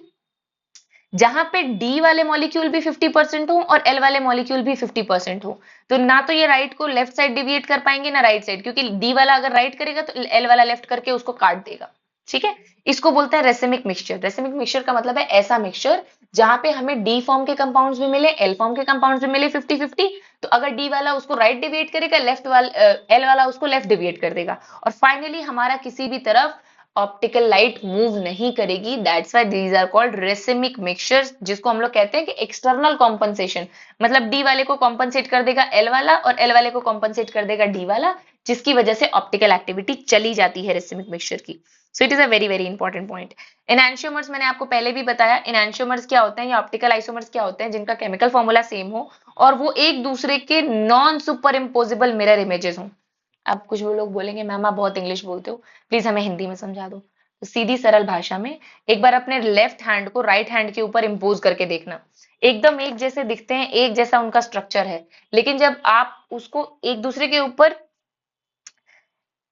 जहां पे डी वाले मॉलिक्यूल भी 50% हो और एल वाले मॉलिक्यूल भी 50% हो, तो ना तो ये राइट को लेफ्ट साइड डिविएट कर पाएंगे ना राइट साइड, क्योंकि डी वाला अगर राइट करेगा तो एल वाला लेफ्ट करके उसको काट देगा। ठीक है, इसको बोलते हैं रेसिमिक मिक्सचर। रेसिमिक मिक्सचर का मतलब है ऐसा मिक्सचर जहां पे हमें डी फॉर्म के कंपाउंड्स भी मिले, एल फॉर्म के कंपाउंड्स भी मिले 50-50। तो अगर डी वाला उसको राइट डिविएट करेगा, लेफ्ट वाला एल वाला उसको लेफ्ट डिविएट कर देगा, और फाइनली हमारा किसी भी तरफ ऑप्टिकल लाइट मूव नहीं करेगी। That's why these are called racemic mixtures, जिसको हम लोग कहते हैं कि एक्सटर्नल कॉम्पनसेशन, मतलब डी वाले को कॉम्पनसेट कर देगा एल वाला और एल वाले को कॉम्पनसेट कर देगा डी वाला, जिसकी वजह से ऑप्टिकल एक्टिविटी चली जाती है रेसिमिक मिक्सचर की। So it is a very very important point. Enantiomers मैंने आपको पहले भी बताया, इनैंशियोमर्स क्या होते हैं या ऑप्टिकल आइसोमर्स क्या होते हैं, जिनका केमिकल फॉर्मूला सेम हो और वो एक दूसरे के non super imposable mirror images हों। अब कुछ वो लोग बोलेंगे मैम आप बहुत इंग्लिश बोलते हो, प्लीज हमें हिंदी में समझा दो। तो सीधी सरल भाषा में एक बार अपने लेफ्ट हैंड को राइट हैंड के ऊपर इम्पोज करके देखना। एकदम एक जैसे दिखते हैं, एक जैसा उनका स्ट्रक्चर है, लेकिन जब आप उसको एक दूसरे के ऊपर,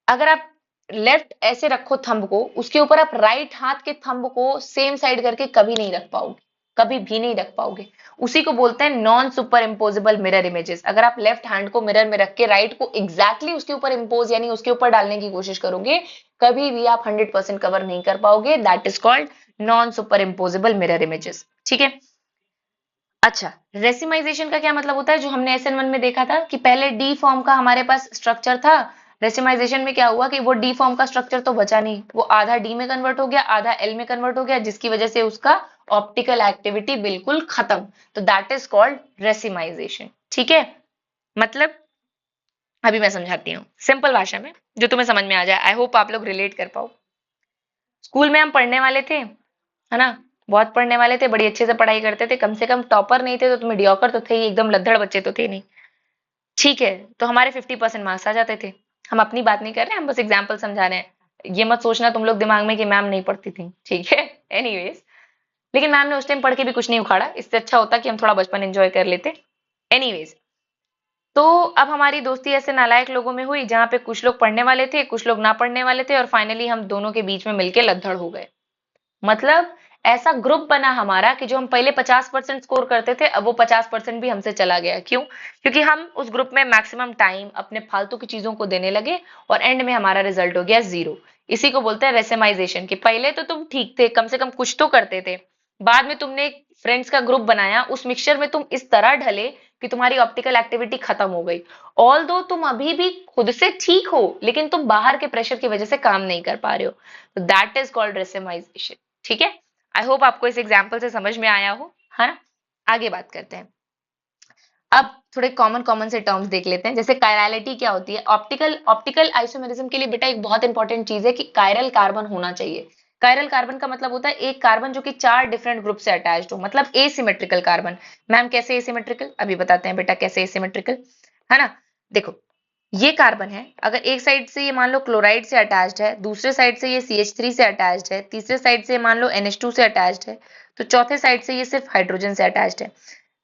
अगर आप लेफ्ट ऐसे रखो थंब को, उसके ऊपर आप राइट हाथ के थंब को सेम साइड करके कभी नहीं रख पाओगे, कभी भी नहीं रख पाओगे। उसी को बोलते हैं non super imposable mirror images. अगर आप लेफ्ट हैंड को मिरर में रख के राइट को एग्जैक्टली उसके ऊपर इम्पोज यानी उसके ऊपर डालने की कोशिश करोगे, कभी भी आप 100% कवर नहीं कर पाओगे। That is called non super imposable mirror images. ठीक है। अच्छा, रेसिमाइजेशन का क्या मतलब होता है, जो हमने SN1 में देखा था कि पहले डी फॉर्म का हमारे पास स्ट्रक्चर था, रेसिमाइजेशन में क्या हुआ कि वो डी फॉर्म का स्ट्रक्चर तो बचा नहीं, वो आधा डी में कन्वर्ट हो गया, आधा एल में कन्वर्ट हो गया, जिसकी वजह से उसका ऑप्टिकल एक्टिविटी बिल्कुल खत्म। तो दैट इज कॉल्ड रेसिमाइजेशन। ठीक है, मतलब अभी मैं समझाती हूँ सिंपल भाषा में जो तुम्हें समझ में आ जाए। आई होप आप लोग रिलेट कर पाओ। स्कूल में हम पढ़ने वाले थे, है ना, बहुत पढ़ने वाले थे, बड़ी अच्छे से पढ़ाई करते थे, कम से कम टॉपर नहीं थे तो तुम्हें डियोकर तो थे ही, एकदम लद्दड़ बच्चे तो थे नहीं। ठीक है, तो हमारे 50% मार्क्स आ जाते थे। हम अपनी बात नहीं कर रहे, हम बस एग्जाम्पल समझा रहे हैं। ये मत सोचना तुम लोग दिमाग में कि मैम नहीं पढ़ती थी, ठीक है। एनीवेज, लेकिन मैम ने उस टाइम पढ़ के भी कुछ नहीं उखाड़ा, इससे अच्छा होता कि हम थोड़ा बचपन एंजॉय कर लेते। एनीवेज, तो अब हमारी दोस्ती ऐसे नालायक लोगों में हुई जहां पे कुछ लोग पढ़ने वाले थे, कुछ लोग ना पढ़ने वाले थे, और फाइनली हम दोनों के बीच में मिलके लद्दड़ हो गए। मतलब ऐसा ग्रुप बना हमारा कि जो हम पहले 50% स्कोर करते थे, अब वो 50% भी हमसे चला गया। क्यों? क्योंकि हम उस ग्रुप में मैक्सिमम टाइम अपने फालतू की चीजों को देने लगे और एंड में हमारा रिजल्ट हो गया 0। इसी को बोलते हैं रेसेमाइजेशन, कि पहले तो तुम ठीक थे, कम से कम कुछ तो करते थे, बाद में तुमने एक फ्रेंड्स का ग्रुप बनाया, उस मिक्सचर में तुम इस तरह ढले कि तुम्हारी ऑप्टिकल एक्टिविटी खत्म हो गई। ऑल दो तुम अभी भी खुद से ठीक हो, लेकिन तुम बाहर के प्रेशर की वजह से काम नहीं कर पा रहे हो। तो दैट इज कॉल्ड रेसेमाइजेशन। ठीक है, आई होप आपको इस एग्जाम्पल से समझ में आया हो, है ना। आगे बात करते हैं। अब थोड़े कॉमन कॉमन से टर्म्स देख लेते हैं, जैसे कायरलिटी क्या होती है। ऑप्टिकल आइसोमेरिज्म के लिए बेटा एक बहुत इंपॉर्टेंट चीज है कि कायरल कार्बन होना चाहिए। कायरल कार्बन का मतलब होता है एक कार्बन जो कि 4 डिफरेंट ग्रुप से अटैच्ड हो, मतलब एसिमेट्रिकल कार्बन। मैम कैसे एसिमेट्रिकल, अभी बताते हैं बेटा कैसे एसिमेट्रिकल, है ना। देखो, ये कार्बन है, अगर एक साइड से ये मान लो क्लोराइड से अटैच्ड है, दूसरे साइड से ये CH3 से अटैच्ड है, तीसरे साइड से मान लो NH2 से अटैच्ड है, तो चौथे साइड से ये सिर्फ हाइड्रोजन से अटैच्ड है।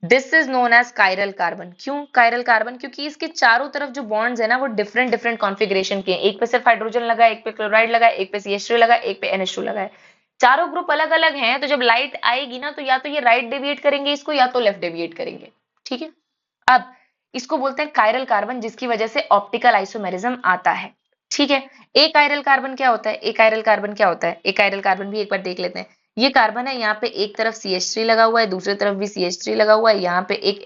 This is known as chiral carbon. क्यों कायरल कार्बन? क्योंकि इसके चारों तरफ जो बॉन्ड्स है ना वो डिफरेंट डिफरेंट कॉन्फ़िगरेशन के हैं। एक पे सिर्फ हाइड्रोजन लगा है, एक पे क्लोराइड लगा है, एक पे CH3 लगा है, एक पे NH2 लगा है। चारों ग्रुप अलग अलग हैं, तो जब लाइट आएगी ना तो या तो ये राइट डेविएट करेंगे इसको, या तो लेफ्ट डेविएट करेंगे। ठीक है, अब इसको बोलते हैं कायरल कार्बन, जिसकी वजह से ऑप्टिकल आइसोमेरिज्म आता है। ठीक है, ए कायरल कार्बन क्या होता है? ए कायरल कार्बन क्या होता है? ए कायरल कार्बन भी एक बार देख लेते हैं। ये कार्बन है, यहाँ पे एक तरफ CH3 लगा हुआ है, दूसरी तरफ भी CH3 लगा हुआ है, यहाँ पे एक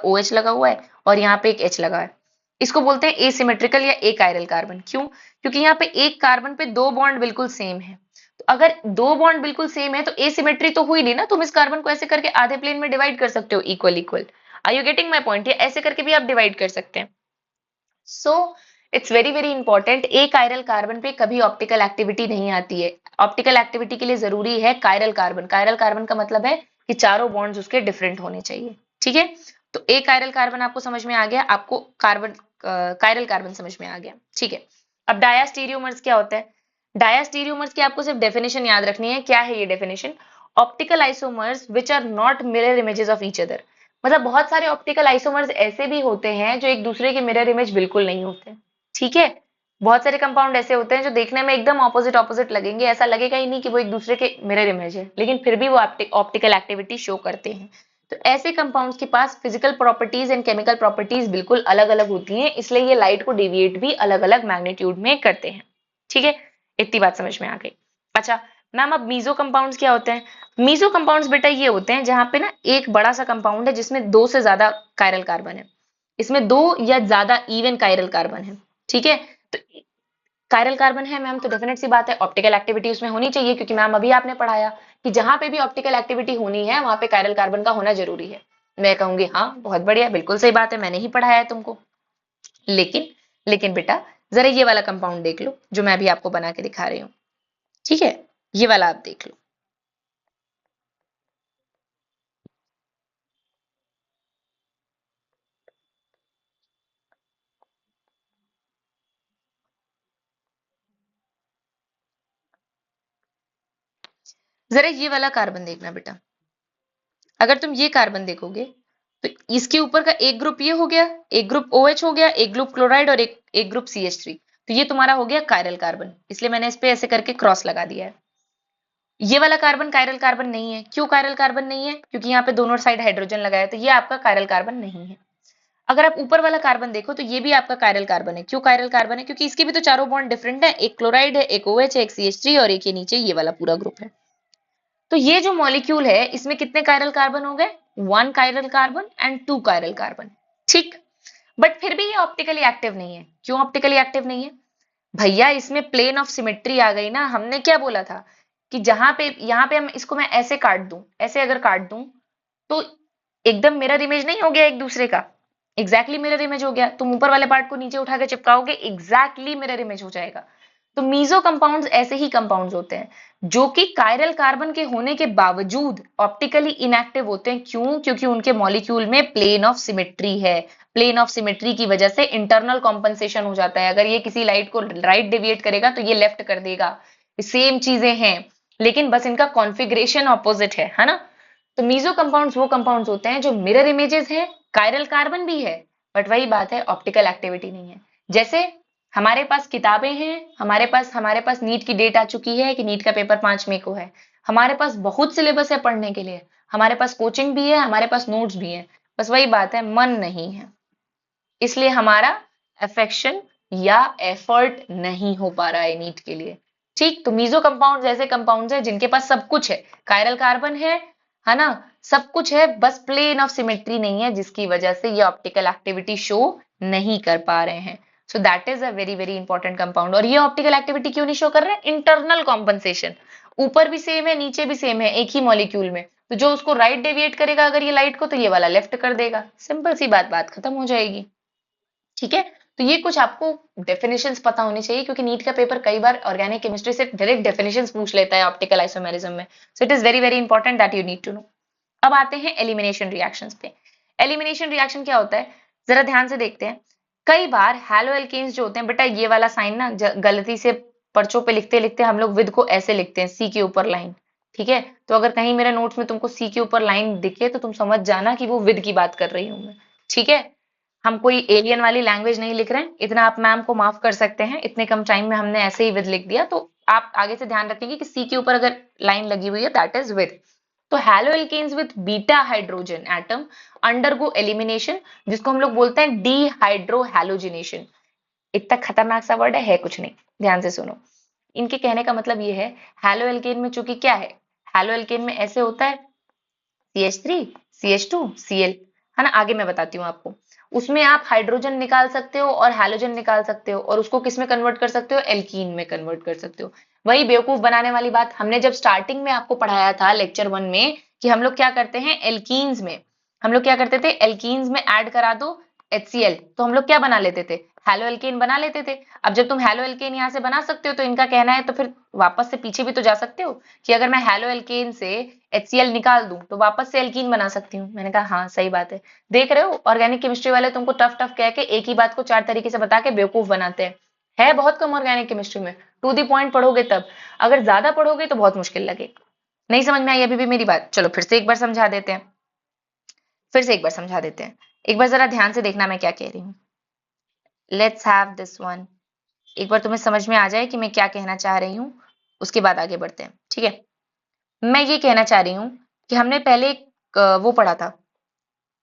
OH लगा हुआ है और यहाँ पे एक H लगा है। इसको बोलते हैं एसिमेट्रिकल या एकाइरल कार्बन। क्यों? क्योंकि यहाँ पे एक कार्बन पे दो बॉन्ड बिल्कुल सेम है। तो अगर दो बॉन्ड बिल्कुल सेम है तो एसिमेट्री तो हुई नहीं ना, तुम इस कार्बन को ऐसे करके आधे प्लेन में डिवाइड कर सकते हो, equal equal. Are you getting my point? ऐसे करके भी आप डिवाइड कर सकते हैं। So it's very very important, एक कायरल कार्बन पे कभी ऑप्टिकल एक्टिविटी नहीं आती है। ऑप्टिकल एक्टिविटी के लिए जरूरी है कायरल कार्बन। कायरल कार्बन का मतलब है कि चारों बॉन्ड्स उसके डिफरेंट होने चाहिए। ठीक है, तो एक कायरल कार्बन आपको समझ में आ गया, आपको कार्बन कायरल कार्बन समझ में आ गया। ठीक है, अब डायास्टीरियोमर्स क्या होता है? डायास्टीरियोमर्स की आपको सिर्फ डेफिनेशन याद रखनी है। क्या है ये definition? Optical isomers which are not mirror images of each other. मतलब बहुत सारे ऑप्टिकल आइसोमर्स ऐसे भी होते हैं जो एक दूसरे के मिरर इमेज बिल्कुल नहीं होते। ठीक है, बहुत सारे कंपाउंड ऐसे होते हैं जो देखने में एकदम ऑपोजिट ऑपोजिट लगेंगे, ऐसा लगेगा ही नहीं कि वो एक दूसरे के मिरर इमेज है, लेकिन फिर भी वो ऑप्टिकल एक्टिविटी शो करते हैं। तो ऐसे कंपाउंड्स के पास physical properties and chemical properties बिल्कुल अलग अलग होती हैं, इसलिए ये लाइट को डेविएट भी अलग अलग मैग्नीट्यूड में करते हैं। ठीक है, इतनी बात समझ में आ गई। अच्छा मैम, अब मीजो कंपाउंड्स क्या होते हैं? मीजो कंपाउंड्स बेटा ये होते हैं जहां पे ना एक बड़ा सा कंपाउंड है जिसमें दो से ज्यादा कायरल कार्बन है। इसमें दो या ज्यादा इवन कायरल कार्बन है। ठीक है, तो कायरल कार्बन है मैम, तो डेफिनेट सी बात है ऑप्टिकल एक्टिविटी उसमें होनी चाहिए, क्योंकि मैम अभी आपने पढ़ाया कि जहां पे भी ऑप्टिकल एक्टिविटी होनी है वहां पे कायरल कार्बन का होना जरूरी है। मैं कहूंगी हाँ बहुत बढ़िया, बिल्कुल सही बात है, मैंने ही पढ़ाया है तुमको। लेकिन लेकिन बेटा जरा ये वाला कंपाउंड देख लो जो मैं अभी आपको बना के दिखा रही हूँ। ठीक है, ये वाला आप देख लो। जरा ये वाला कार्बन देखना बेटा। अगर तुम ये कार्बन देखोगे तो इसके ऊपर का एक ग्रुप ये हो गया, एक ग्रुप OH हो गया, एक ग्रुप क्लोराइड और एक ग्रुप CH3। तो ये तुम्हारा हो गया कायरल कार्बन, इसलिए मैंने इस पे ऐसे करके क्रॉस लगा दिया है। ये वाला कार्बन कायरल कार्बन नहीं है। क्यों कायरल कार्बन नहीं है? क्योंकि यहाँ पे दोनों साइड हाइड्रोजन लगाया है, तो ये आपका कायरल कार्बन नहीं है। अगर आप ऊपर वाला कार्बन देखो तो ये भी आपका कायरल कार्बन है। क्यों कायरल कार्बन है? क्योंकि इसके भी तो चारों बॉन्ड डिफरेंट है, एक क्लोराइड है, एक OH है, एक CH3 और एक ये नीचे ये वाला पूरा ग्रुप है। तो ये जो मॉलिक्यूल है इसमें कितने कायरल कार्बन हो गए? 1 chiral carbon and 2 chiral carbon. ठीक, बट फिर भी ये ऑप्टिकली एक्टिव नहीं है। क्यों ऑप्टिकली एक्टिव नहीं है? भैया इसमें प्लेन ऑफ सिमेट्री आ गई ना। हमने क्या बोला था कि जहां पे यहाँ पे हम इसको मैं ऐसे काट दूं, ऐसे अगर काट दूं तो एकदम मिरर इमेज नहीं हो गया एक दूसरे का? एग्जैक्टली मिरर इमेज हो गया। तुम ऊपर वाले पार्ट को नीचे उठा के चिपकाओगे, एग्जैक्टली मिरर इमेज हो जाएगा। तो मीजो कंपाउंड्स ऐसे ही कंपाउंड्स होते हैं जो कि कायरल कार्बन के होने के बावजूद ऑप्टिकली इनएक्टिव होते हैं। क्यों? क्योंकि उनके मॉलिक्यूल में प्लेन ऑफ सिमेट्री है। प्लेन ऑफ सिमेट्री की वजह से इंटरनल कॉम्पनसेशन हो जाता है। अगर ये किसी लाइट को राइट डेविएट करेगा तो ये लेफ्ट कर देगा। सेम चीजें हैं लेकिन बस इनका कॉन्फ़िगरेशन ऑपोजिट है ना? तो मीजो कंपाउंड्स वो कंपाउंड्स होते हैं जो मिरर इमेजेस हैं, कायरल कार्बन भी है, बट वही बात है ऑप्टिकल एक्टिविटी नहीं है। जैसे हमारे पास किताबें हैं, हमारे पास नीट की डेट आ चुकी है कि नीट का पेपर 5 मई को है। हमारे पास बहुत सिलेबस है पढ़ने के लिए, हमारे पास कोचिंग भी है, हमारे पास नोट्स भी है, बस वही बात है मन नहीं है, इसलिए हमारा अफेक्शन या एफर्ट नहीं हो पा रहा है नीट के लिए। ठीक, तो मीजो कंपाउंड ऐसे कंपाउंड्स है जिनके पास सब कुछ है, कायरल कार्बन है ना, सब कुछ है, बस प्लेन ऑफ सिमेट्री नहीं है, जिसकी वजह से ये ऑप्टिकल एक्टिविटी शो नहीं कर पा रहे हैं। So that is a very very important compound. और ये ऑप्टिकल एक्टिविटी क्यों नहीं शो कर रहे हैं? Internal compensation. ऊपर भी सेम है, नीचे भी सेम है, एक ही मॉलिक्यूल में। तो जो उसको राइट डेविएट करेगा अगर ये लाइट को, तो ये वाला लेफ्ट कर देगा। सिंपल सी बात, बात खत्म हो जाएगी। ठीक है, तो ये कुछ आपको डेफिनेशंस पता होनी चाहिए, क्योंकि नीट का पेपर कई बार ऑर्गेनिक केमिस्ट्री से डायरेक्ट डेफिनेशंस पूछ लेता है ऑप्टिकल आइसोमेरिज्म में। So it is very very important that you need to know. अब आते हैं एलिमिनेशन रिएक्शंस पे। एलिमिनेशन रिएक्शन क्या होता है, जरा ध्यान से देखते हैं। कई बार हैलो एल्केन्स जो होते हैं बेटा, ये वाला साइन ना गलती से पर्चों पे लिखते लिखते हम लोग विद को ऐसे लिखते हैं, सी के ऊपर लाइन। ठीक है, तो अगर कहीं मेरे नोट्स में तुमको सी के ऊपर लाइन दिखे तो तुम समझ जाना कि वो विद की बात कर रही हूं मैं। ठीक है, हम कोई एलियन वाली लैंग्वेज नहीं लिख रहे हैं, इतना आप मैम को माफ कर सकते हैं, इतने कम टाइम में हमने ऐसे ही विद लिख दिया। तो आप आगे से ध्यान रखेंगे कि सी के ऊपर अगर लाइन लगी हुई है दैट इज विद। तो haloalkanes with beta hydrogen atom undergo elimination, जिसको हम लोग बोलते हैं डीहाइड्रोहैलोजिनेशन। इतना खतरनाक सा वर्ड है कुछ नहीं, ध्यान से सुनो। इनके कहने का मतलब ये है, हैलोएल्केन में चूंकि क्या है, हैलो एल्केन में ऐसे होता है CH3, CH2, Cl, है ना। आगे मैं बताती हूँ आपको। उसमें आप हाइड्रोजन निकाल सकते हो और हैलोजन निकाल सकते हो, और उसको किस में कन्वर्ट कर सकते हो, एल्कीन में कन्वर्ट कर सकते हो। वही बेवकूफ बनाने वाली बात हमने जब स्टार्टिंग में आपको पढ़ाया था लेक्चर 1 में, कि हम लोग क्या करते हैं एल्कीन्स में, हम लोग क्या करते थे एल्कीन्स में ऐड करा दो HCl, तो हम लोग क्या बना लेते थे, हैलो एल्केन बना लेते थे। अब जब तुम हैलो एल्केन यहाँ से बना सकते हो तो इनका कहना है तो फिर वापस से पीछे भी तो जा सकते हो, कि अगर मैं हैलो एल्केन से HCl निकाल दूं तो वापस से एल्कीन बना सकती हूँ। मैंने कहा हाँ सही बात है। देख रहे हो, ऑर्गेनिक केमिस्ट्री वाले तुमको टफ टफ कह के एक ही बात को 4 तरीके से बता के बेवकूफ बनाते हैं। है बहुत कम ऑर्गेनिक केमिस्ट्री में, टू दी पॉइंट पढ़ोगे तब, अगर ज्यादा पढ़ोगे तो बहुत मुश्किल लगे। नहीं समझ में आई अभी भी मेरी बात? चलो फिर से एक बार समझा देते हैं, फिर से एक बार समझा देते हैं। एक बार जरा ध्यान से देखना मैं क्या कह रही हूँ। Let's have this one. एक बार तुम्हें समझ में आ जाए कि मैं क्या कहना चाह रही हूँ, उसके बाद आगे बढ़ते हैं, ठीक है। मैं ये कहना चाह रही हूँ कि हमने पहले एक वो पढ़ा था,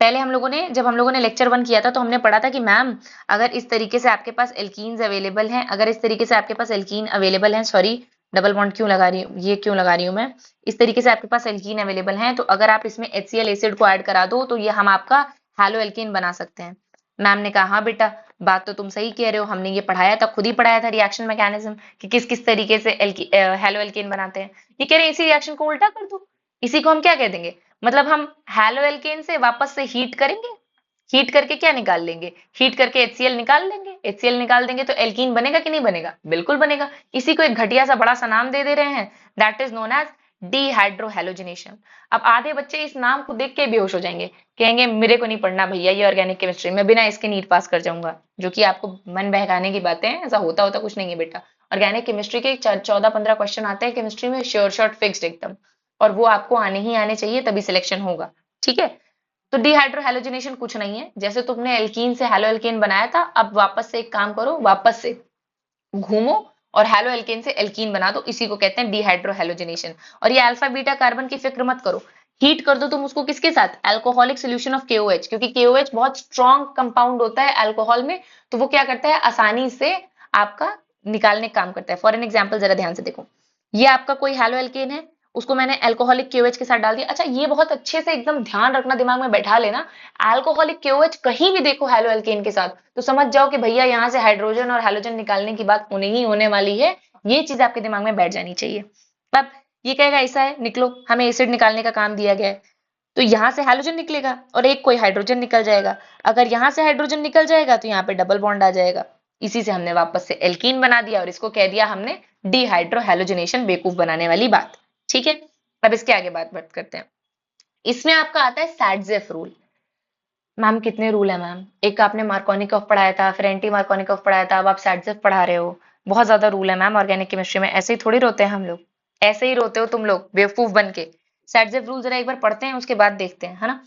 पहले हम लोगों ने जब हम लोगों ने लेक्चर 1 किया था तो हमने पढ़ा था कि मैम अगर इस तरीके से आपके पास एल्कीन्स अवेलेबल हैं, अगर इस तरीके से आपके पास एल्कीन अवेलेबल हैं, सॉरी डबल बॉन्ड क्यों लगा रही हूँ, ये क्यों लगा रही हूँ मैं, इस तरीके से आपके पास एल्कीन अवेलेबल हैं तो अगर आप इसमें HCl एसिड को ऐड करा दो तो ये हम आपका हैलो एल्कीन बना सकते हैं। मैम ने कहा हाँ बेटा, बात तो तुम सही कह रहे हो, हमने ये पढ़ाया था, खुद ही पढ़ाया था रिएक्शन मैकेनिज्म कि किस किस तरीके से हैलो एल्कीन बनाते हैं। ये कह रहे हैं इसी रिएक्शन को उल्टा कर दो, इसी को हम क्या कह देंगे, मतलब हम हैलो एल्केन से वापस से हीट करेंगे, हीट करके क्या निकाल लेंगे, हीट करके HCl निकाल लेंगे, HCl निकाल देंगे तो एल्कीन बनेगा कि नहीं बनेगा, बिल्कुल बनेगा। इसी को एक घटिया सा बड़ा सा नाम दे दे रहे हैं, that is known as dehydrohalogenation. अब आधे बच्चे इस नाम को देख के बेहोश हो जाएंगे, कहेंगे मेरे को नहीं पढ़ना भैया ये ऑर्गेनिक केमिस्ट्री, मैं बिना इसके नीट पास कर जाऊंगा, जो कि आपको मन बहकाने की बातें हैं, ऐसा होता होता कुछ नहीं है बेटा। ऑर्गेनिक केमिस्ट्री के 14-15 क्वेश्चन आते हैं केमिस्ट्री में, श्योर शॉर्ट फिक्स्ड एकदम, और वो आपको आने ही आने चाहिए तभी सिलेक्शन होगा, ठीक है। तो डिहाइड्रोहेलोजिनेशन कुछ नहीं है, जैसे तुमने एल्कीन से हैलो एल्केन बनाया था, अब वापस से एक काम करो, वापस से घूमो और हैलो एल्केन से एल्कीन बना दो, इसी को कहते हैं डिहाइड्रोहेलोजिनेशन। और ये अल्फा बीटा कार्बन की फिक्र मत करो, हीट कर दो तुम उसको किसके साथ, अल्कोहलिक सोल्यूशन ऑफ KOH, क्योंकि KOH बहुत स्ट्रॉन्ग कंपाउंड होता है अल्कोहल में, तो वो क्या करता है आसानी से आपका निकालने का काम करता है। फॉर एन एग्जाम्पल जरा ध्यान से देखो, ये आपका कोई हैलो एल्केन है, उसको मैंने अल्कोहलिक KOH के साथ डाल दिया। अच्छा ये बहुत अच्छे से एकदम ध्यान रखना, दिमाग में बैठा लेना, अल्कोहलिक KOH कहीं भी देखो हैलो एल्केन के साथ तो समझ जाओ कि भैया यहाँ से हाइड्रोजन और हैलोजन निकालने की बात होने ही होने वाली है, ये चीज आपके दिमाग में बैठ जानी चाहिए। अब ये कहेगा ऐसा है निकलो, हमें एसिड निकालने का काम दिया गया है, तो यहाँ से हाइड्रोजन निकलेगा और एक कोई हाइड्रोजन निकल जाएगा, अगर यहाँ से हाइड्रोजन निकल जाएगा तो यहाँ पे डबल बॉन्ड आ जाएगा, इसी से हमने वापस से एल्कीन बना दिया और इसको कह दिया हमने डिहाइड्रोहेलोजिनेशन, बेवकूफ बनाने वाली बात, ठीक है। अब इसके आगे बात करते हैं। इसमें आपका आता है सैडजेफ रूल। मैम कितने रूल है मैम, एक आपने मार्कोनिकॉफ पढ़ाया था, फिर एंटी मार्कोनिकॉफ पढ़ाया था, अब आप सैडजेफ पढ़ा रहे हो, बहुत ज्यादा रूल है मैम ऑर्गेनिक केमिस्ट्री में, ऐसे ही थोड़ी रोते हैं हम लोग, ऐसे ही रोते हो तुम लोग बेवकूफ बन के। सैडजेफ रूल जरा एक बार पढ़ते हैं उसके बाद देखते हैं, है ना।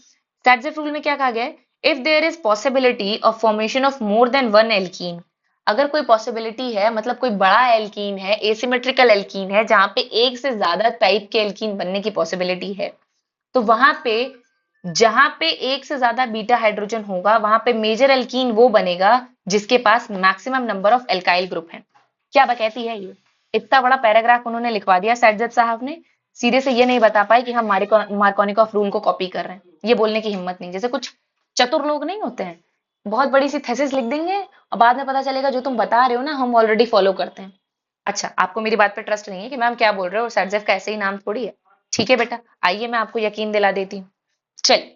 सैडजेफ रूल में क्या कहा गया है, if there is possibility of formation of more than one alkene, अगर कोई पॉसिबिलिटी है, मतलब कोई बड़ा एल्कीन है, एसिमेट्रिकल एल्कीन है, जहां पे एक से ज्यादा टाइप के एल्कीन बनने की पॉसिबिलिटी है, तो वहां पे जहां पे एक से ज्यादा बीटा हाइड्रोजन होगा वहां पे मेजर एल्कीन वो बनेगा जिसके पास maximum number of alkyl group है। क्या बकैती है ये, इतना बड़ा पैराग्राफ उन्होंने लिखवा दिया सैडजेफ साहब ने, सीधे से ये नहीं बता पाए कि हम मार्कोनिकॉफ रूल को कॉपी कर रहे हैं, ये बोलने की हिम्मत नहीं, जैसे कुछ चतुर लोग नहीं होते हैं, बहुत बड़ी सी थेसिस लिख देंगे और बाद में पता चलेगा जो तुम बता रहे हो ना हम ऑलरेडी फॉलो करते हैं। अच्छा आपको मेरी बात पे ट्रस्ट नहीं है कि मैम क्या बोल रहे हो, सैडजेफ का ऐसे ही नाम थोड़ी है, ठीक है बेटा, आइए मैं आपको यकीन दिला देती हूँ। चलिए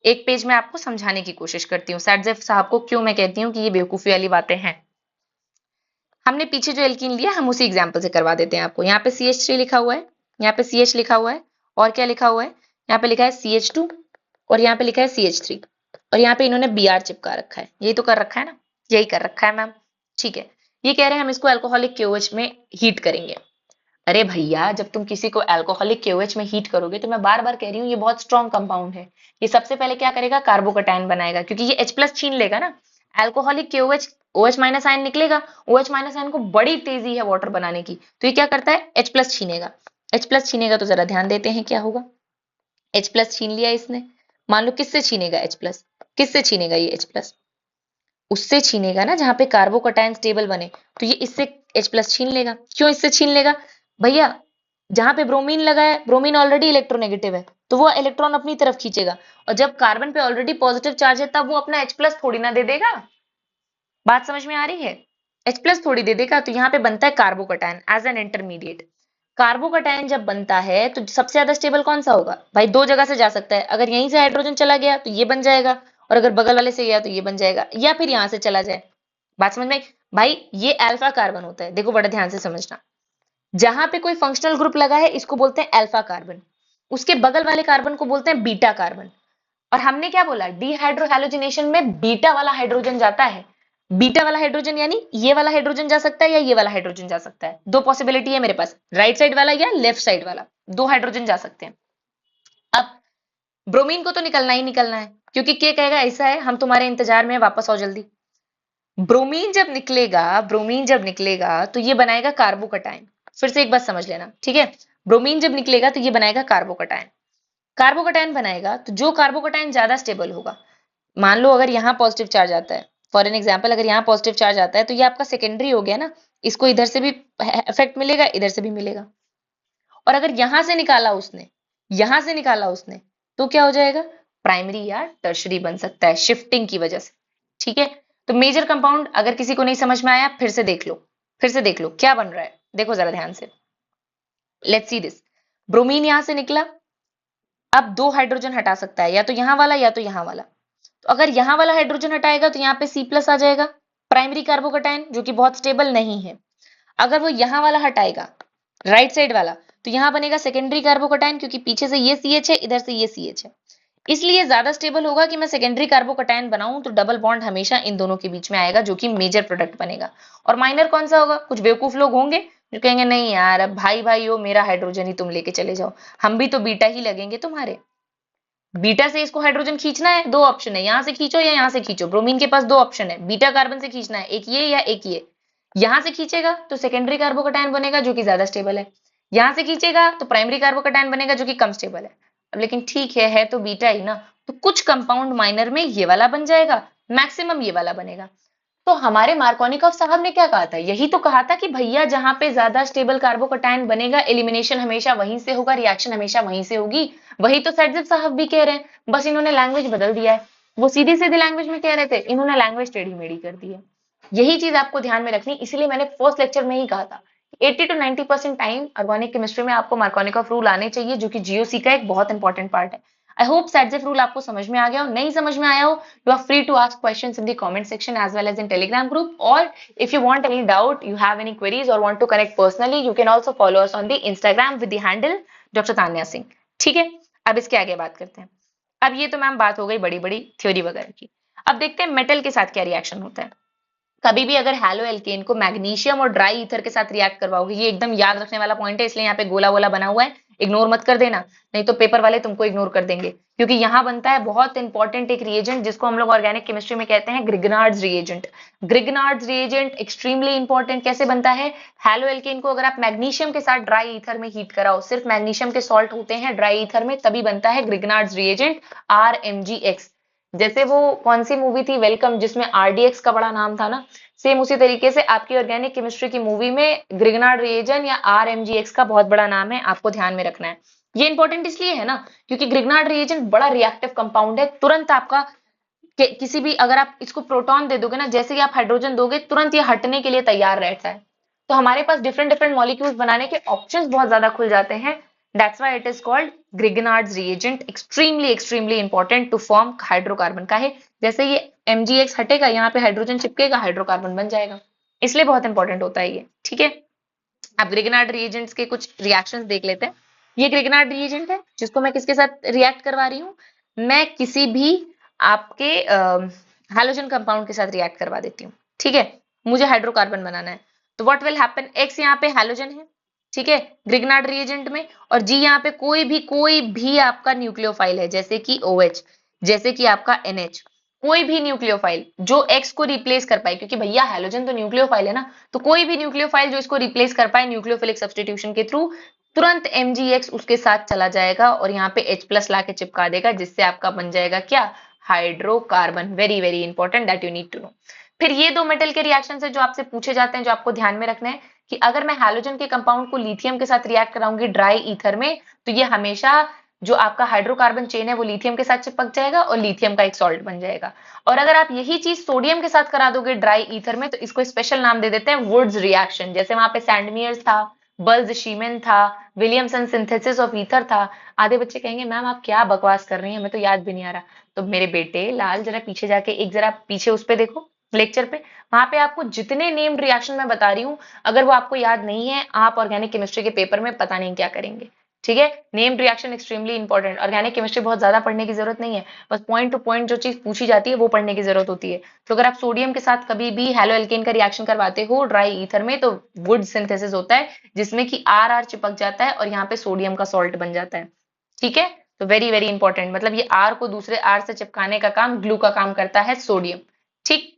एक पेज में आपको समझाने की कोशिश करती हूँ सैडजेफ साहब को क्यों मैं कहती हूँ कि ये बेवकूफी वाली बातें हैं। हमने पीछे जो एल्कीन लिया हम उसी एग्जाम्पल से करवा देते हैं आपको। यहाँ पे CH3 लिखा हुआ है, यहाँ पे CH लिखा हुआ है, और क्या लिखा हुआ है, यहाँ पे लिखा है CH2 और यहाँ पे लिखा है CH3 और यहाँ पे इन्होंने Br चिपका रखा है, यही तो कर रखा है ना, यही कर रखा है मैम, ठीक है। ये कह रहे हैं हम इसको अल्कोहलिक KOH में हीट करेंगे। अरे भैया जब तुम किसी को अल्कोहलिक KOH में हीट करोगे तो मैं बार बार कह रही हूँ ये बहुत स्ट्रॉन्ग कंपाउंड है, ये सबसे पहले क्या करेगा कार्बोकैटायन बनाएगा, क्योंकि ये H+ छीन लेगा ना, अल्कोहलिक KOH OH- आयन निकलेगा, OH- आयन को बड़ी तेजी है वाटर बनाने की, तो ये क्या करता है H+ छीनेगा, H+ छीनेगा तो जरा ध्यान देते हैं क्या होगा, H+ छीन लिया इसने, मान लो किससे छीनेगा H+, किससे छीनेगा ये H+, उससे छीनेगा ना जहां पे कार्बोकैटायन स्टेबल बने, तो ये इससे H+ छीन लेगा, क्यों इससे छीन लेगा भैया, जहां पे ब्रोमीन लगा है, ब्रोमीन ऑलरेडी इलेक्ट्रोनेगेटिव है, तो वो इलेक्ट्रॉन अपनी तरफ खींचेगा, और जब कार्बन पे ऑलरेडी पॉजिटिव चार्ज है तब वो अपना H+ थोड़ी ना दे देगा। बात समझ में आ रही है? H+ थोड़ी दे देगा, तो यहाँ पे बनता है carbocation as an intermediate. Carbocation जब बनता है तो सबसे ज्यादा स्टेबल कौन सा होगा भाई? दो जगह से जा सकता है, अगर यहीं से हाइड्रोजन चला गया तो ये बन जाएगा, और अगर बगल वाले से गया तो ये बन जाएगा, या फिर यहाँ से चला जाए। बात समझ में आई? भाई ये अल्फा कार्बन होता है, देखो बड़े ध्यान से समझना। जहां पे कोई फंक्शनल ग्रुप लगा है इसको बोलते हैं अल्फा कार्बन, उसके बगल वाले कार्बन को बोलते हैं बीटा कार्बन। और हमने क्या बोला, डीहाइड्रोहैलोजिनेशन में बीटा वाला हाइड्रोजन जाता है। बीटा वाला हाइड्रोजन यानी ये वाला हाइड्रोजन जा सकता है या ये वाला हाइड्रोजन जा सकता है। दो पॉसिबिलिटी है मेरे पास, राइट साइड वाला या लेफ्ट साइड वाला, दो हाइड्रोजन जा सकते हैं। अब ब्रोमीन को तो निकलना ही निकलना है, क्योंकि क्या कहेगा ऐसा है, हम तुम्हारे इंतजार में हैं, वापस आओ जल्दी। ब्रोमीन जब निकलेगा तो ये बनाएगा कार्बोकैटायन। फिर से एक बात समझ लेना, ठीक है? ब्रोमीन जब निकलेगा तो ये बनाएगा कार्बोकैटायन। कार्बोकैटायन बनाएगा तो जो कार्बोकैटायन ज्यादा स्टेबल होगा, मान लो अगर यहाँ पॉजिटिव चार्ज आता है, फॉर एन एग्जाम्पल अगर यहाँ पॉजिटिव चार्ज आता है तो ये आपका सेकेंडरी हो गया ना, इसको इधर से भी इफेक्ट मिलेगा, इधर से भी मिलेगा। और अगर यहां से निकाला उसने, तो क्या हो जाएगा? प्राइमरी या टर्शरी बन सकता है शिफ्टिंग की वजह से। ठीक है? तो मेजर कंपाउंड अगर किसी को नहीं समझ में आया, फिर से देख लो क्या बन रहा है, देखो जरा ध्यान से। Let's see this. ब्रोमीन यहां से निकला, अब दो हाइड्रोजन हटा सकता है, या तो यहाँ वाला या तो यहाँ वाला। तो अगर यहाँ वाला हाइड्रोजन हटाएगा तो यहाँ पे C+ आ जाएगा, प्राइमरी कार्बोकैटायन, जो कि बहुत स्टेबल नहीं है। अगर वो यहाँ वाला हटाएगा, राइट साइड वाला, तो यहाँ बनेगा सेकेंडरी कार्बोकैटायन, क्योंकि पीछे से ये CH है, इधर से ये CH है। इसलिए ज्यादा स्टेबल होगा कि मैं सेकेंडरी कार्बोकैटायन बनाऊं तो डबल बॉन्ड हमेशा इन दोनों के बीच में आएगा, जो कि मेजर प्रोडक्ट बनेगा। और माइनर कौन सा होगा? कुछ बेवकूफ लोग होंगे जो कहेंगे नहीं यार, अब भाई भाई हो, मेरा हाइड्रोजन ही तुम लेके चले जाओ, हम भी तो बीटा ही लगेंगे तुम्हारे। बीटा से इसको हाइड्रोजन खींचना है, दो ऑप्शन है, यहां से खींचो या यहां से खींचो। ब्रोमीन के पास दो ऑप्शन है, बीटा कार्बन से खींचना है, एक ये या एक ये। यहां से खींचेगा तो सेकेंडरी कार्बोकैटायन बनेगा जो कि ज्यादा स्टेबल है, यहां से खींचेगा तो प्राइमरी कार्बोकैटायन बनेगा जो कि कम स्टेबल है। अब लेकिन ठीक है तो बीटा ही ना, तो कुछ कंपाउंड माइनर में ये वाला बन जाएगा, मैक्सिमम ये वाला बनेगा। तो हमारे मार्कोनिकॉफ साहब ने क्या कहा था? यही तो कहा था कि भैया जहां पे ज्यादा स्टेबल कार्बोकैटायन बनेगा, एलिमिनेशन हमेशा वहीं से होगा, रिएक्शन हमेशा वहीं से होगी। वही तो सैडजिप साहब भी कह रहे हैं, बस इन्होंने लैंग्वेज बदल दिया है। वो सीधी सीधी लैंग्वेज में कह रहे थे, इन्होंने लैंग्वेज टेढ़ी मेढ़ी कर दी है। यही चीज आपको ध्यान में रखनी, इसलिए मैंने फर्स्ट लेक्चर में ही कहा था 80 to 90% टाइम ऑर्गेनिक केमिस्ट्री में आपको मार्कोनिकॉफ रूल आने चाहिए, जो कि जीओसी का एक बहुत इंपॉर्टेंट पार्ट है। आई होप सैडजिप रूल आपको समझ में आ गया हो। नहीं समझ में आया हो, you are free to ask questions in the comment section as well as in telegram group, or if you want any doubt, you have any queries or want to connect personally, you can also follow us on the instagram with the handle Dr. Tanya Singh। ठीक है? अब इसके आगे बात करते हैं। अब ये तो मैम बात हो गई बड़ी बड़ी थ्योरी वगैरह की। अब देखते हैं मेटल के साथ क्या रिएक्शन होता है। कभी भी अगर हैलो एल्केन को मैग्नीशियम और ड्राई ईथर के साथ रिएक्ट करवाओगे, ये एकदम याद रखने वाला पॉइंट है, इसलिए यहाँ पे गोला गोला बना हुआ है, इग्नोर मत कर देना, नहीं तो पेपर वाले तुमको इग्नोर कर देंगे। क्योंकि यहाँ बनता है बहुत इंपॉर्टेंट एक रिएजेंट, जिसको हम लोग ऑर्गेनिक केमिस्ट्री में कहते हैं Grignard's reagent. Grignard's reagent extremely important. कैसे बनता है? हैलो एल्केन को अगर आप मैग्नीशियम के साथ ड्राई ईथर में हीट कराओ, सिर्फ मैग्नीशियम के सॉल्ट होते हैं ड्राई ईथर में, तभी बनता है ग्रिगनार्ड्स रिएजेंट RMgX। जैसे वो कौन सी मूवी थी, वेलकम, जिसमें RDX का बड़ा नाम था ना, सेम उसी तरीके से आपकी ऑर्गेनिक केमिस्ट्री की मूवी में ग्रिगनार्ड रिएजेंट या RMgX का बहुत बड़ा नाम है, आपको ध्यान में रखना है। ये इंपॉर्टेंट इसलिए है ना, क्योंकि ग्रिगनार्ड रिएजेंट बड़ा रिएक्टिव कंपाउंड है, तुरंत आपका किसी भी, अगर आप इसको प्रोटॉन दे दोगे ना, जैसे ही आप हाइड्रोजन दोगे तुरंत ये हटने के लिए तैयार रहता है। तो हमारे पास डिफरेंट डिफरेंट मॉलिक्यूल्स बनाने के ऑप्शंस बहुत ज्यादा खुल जाते हैं। That's why it is called Grignard's reagent, extremely extremely important to form hydrocarbon. का है जैसे ये MgX हटेगा, यहाँ पे हाइड्रोजन चिपकेगा, हाइड्रोकार्बन बन जाएगा, इसलिए बहुत इंपॉर्टेंट होता है ये। ठीक है? अब ग्रिगनार्ड रिएजेंट्स के कुछ रिएक्शंस देख लेते हैं। ये ग्रिगनार्ड रिएजेंट है, जिसको मैं किसके साथ रिएक्ट करवा रही हूँ? मैं किसी भी आपके हैलोजन कंपाउंड के साथ रिएक्ट करवा देती हूँ। ठीक है? मुझे हाइड्रोकार्बन बनाना है, तो व्हाट विल हैपन? X यहाँ पे हैलोजन है, ठीक है, ग्रिगनार्ड रिएजेंट में, और G यहाँ पे कोई भी आपका न्यूक्लियोफाइल है, जैसे कि OH, जैसे कि आपका NH, कोई भी न्यूक्लियोफाइल जो X को रिप्लेस कर पाए, क्योंकि भैया हैलोजन तो न्यूक्लियोफाइल है ना, तो कोई भी न्यूक्लियोफाइल जो इसको रिप्लेस कर पाए न्यूक्लियोफिलिक सब्स्टिट्यूशन के थ्रू, तुरंत MgX उसके साथ चला जाएगा और यहाँ पे H+ ला के चिपका देगा, जिससे आपका बन जाएगा क्या? Hydrocarbon. Very very important, that you need to know. फिर ये दो मेटल के रिएक्शन है जो आपसे पूछे जाते हैं, जो आपको ध्यान में रखना है। कि अगर मैं हैलोजन के कंपाउंड को लिथियम के साथ रिएक्ट कराऊंगी ड्राई ईथर में, तो ये हमेशा जो आपका हाइड्रोकार्बन चेन है वो लिथियम के साथ चिपक जाएगा और लिथियम का एक सॉल्ट बन जाएगा। और अगर आप यही चीज सोडियम के साथ करा दोगे ड्राई ईथर में, तो इसको स्पेशल नाम दे देते हैं वुड्स रिएक्शन। जैसे वहां पे सैंडमियर्स था, बल्ज शीमेन था, विलियमसन सिंथेसिस ऑफ ईथर था। आधे बच्चे कहेंगे मैम आप क्या बकवास कर रही हैं, हमें तो याद भी नहीं आ रहा। तो मेरे बेटे लाल जरा पीछे जाके एक जरा पीछे उस पे देखो लेक्चर पे, वहां पे आपको जितने नेम्ड रिएक्शन मैं बता रही हूँ, अगर वो आपको याद नहीं है, आप ऑर्गेनिक केमिस्ट्री के पेपर में पता नहीं क्या करेंगे। ठीक है, named reaction extremely important. Organic chemistry बहुत ज्यादा पढ़ने की जरूरत नहीं है, बस पॉइंट टू पॉइंट जो चीज पूछी जाती है वो पढ़ने की जरूरत होती है। तो अगर आप सोडियम के साथ कभी भी हैलो एल्केन का रिएक्शन करवाते हो ड्राई ईथर में, तो वुड सिंथेसिस होता है जिसमें कि आर आर चिपक जाता है और यहाँ पे सोडियम का सॉल्ट बन जाता है। ठीक है, तो वेरी वेरी इंपॉर्टेंट, मतलब ये आर को दूसरे आर से चिपकाने का काम ग्लू का काम करता है सोडियम। ठीक,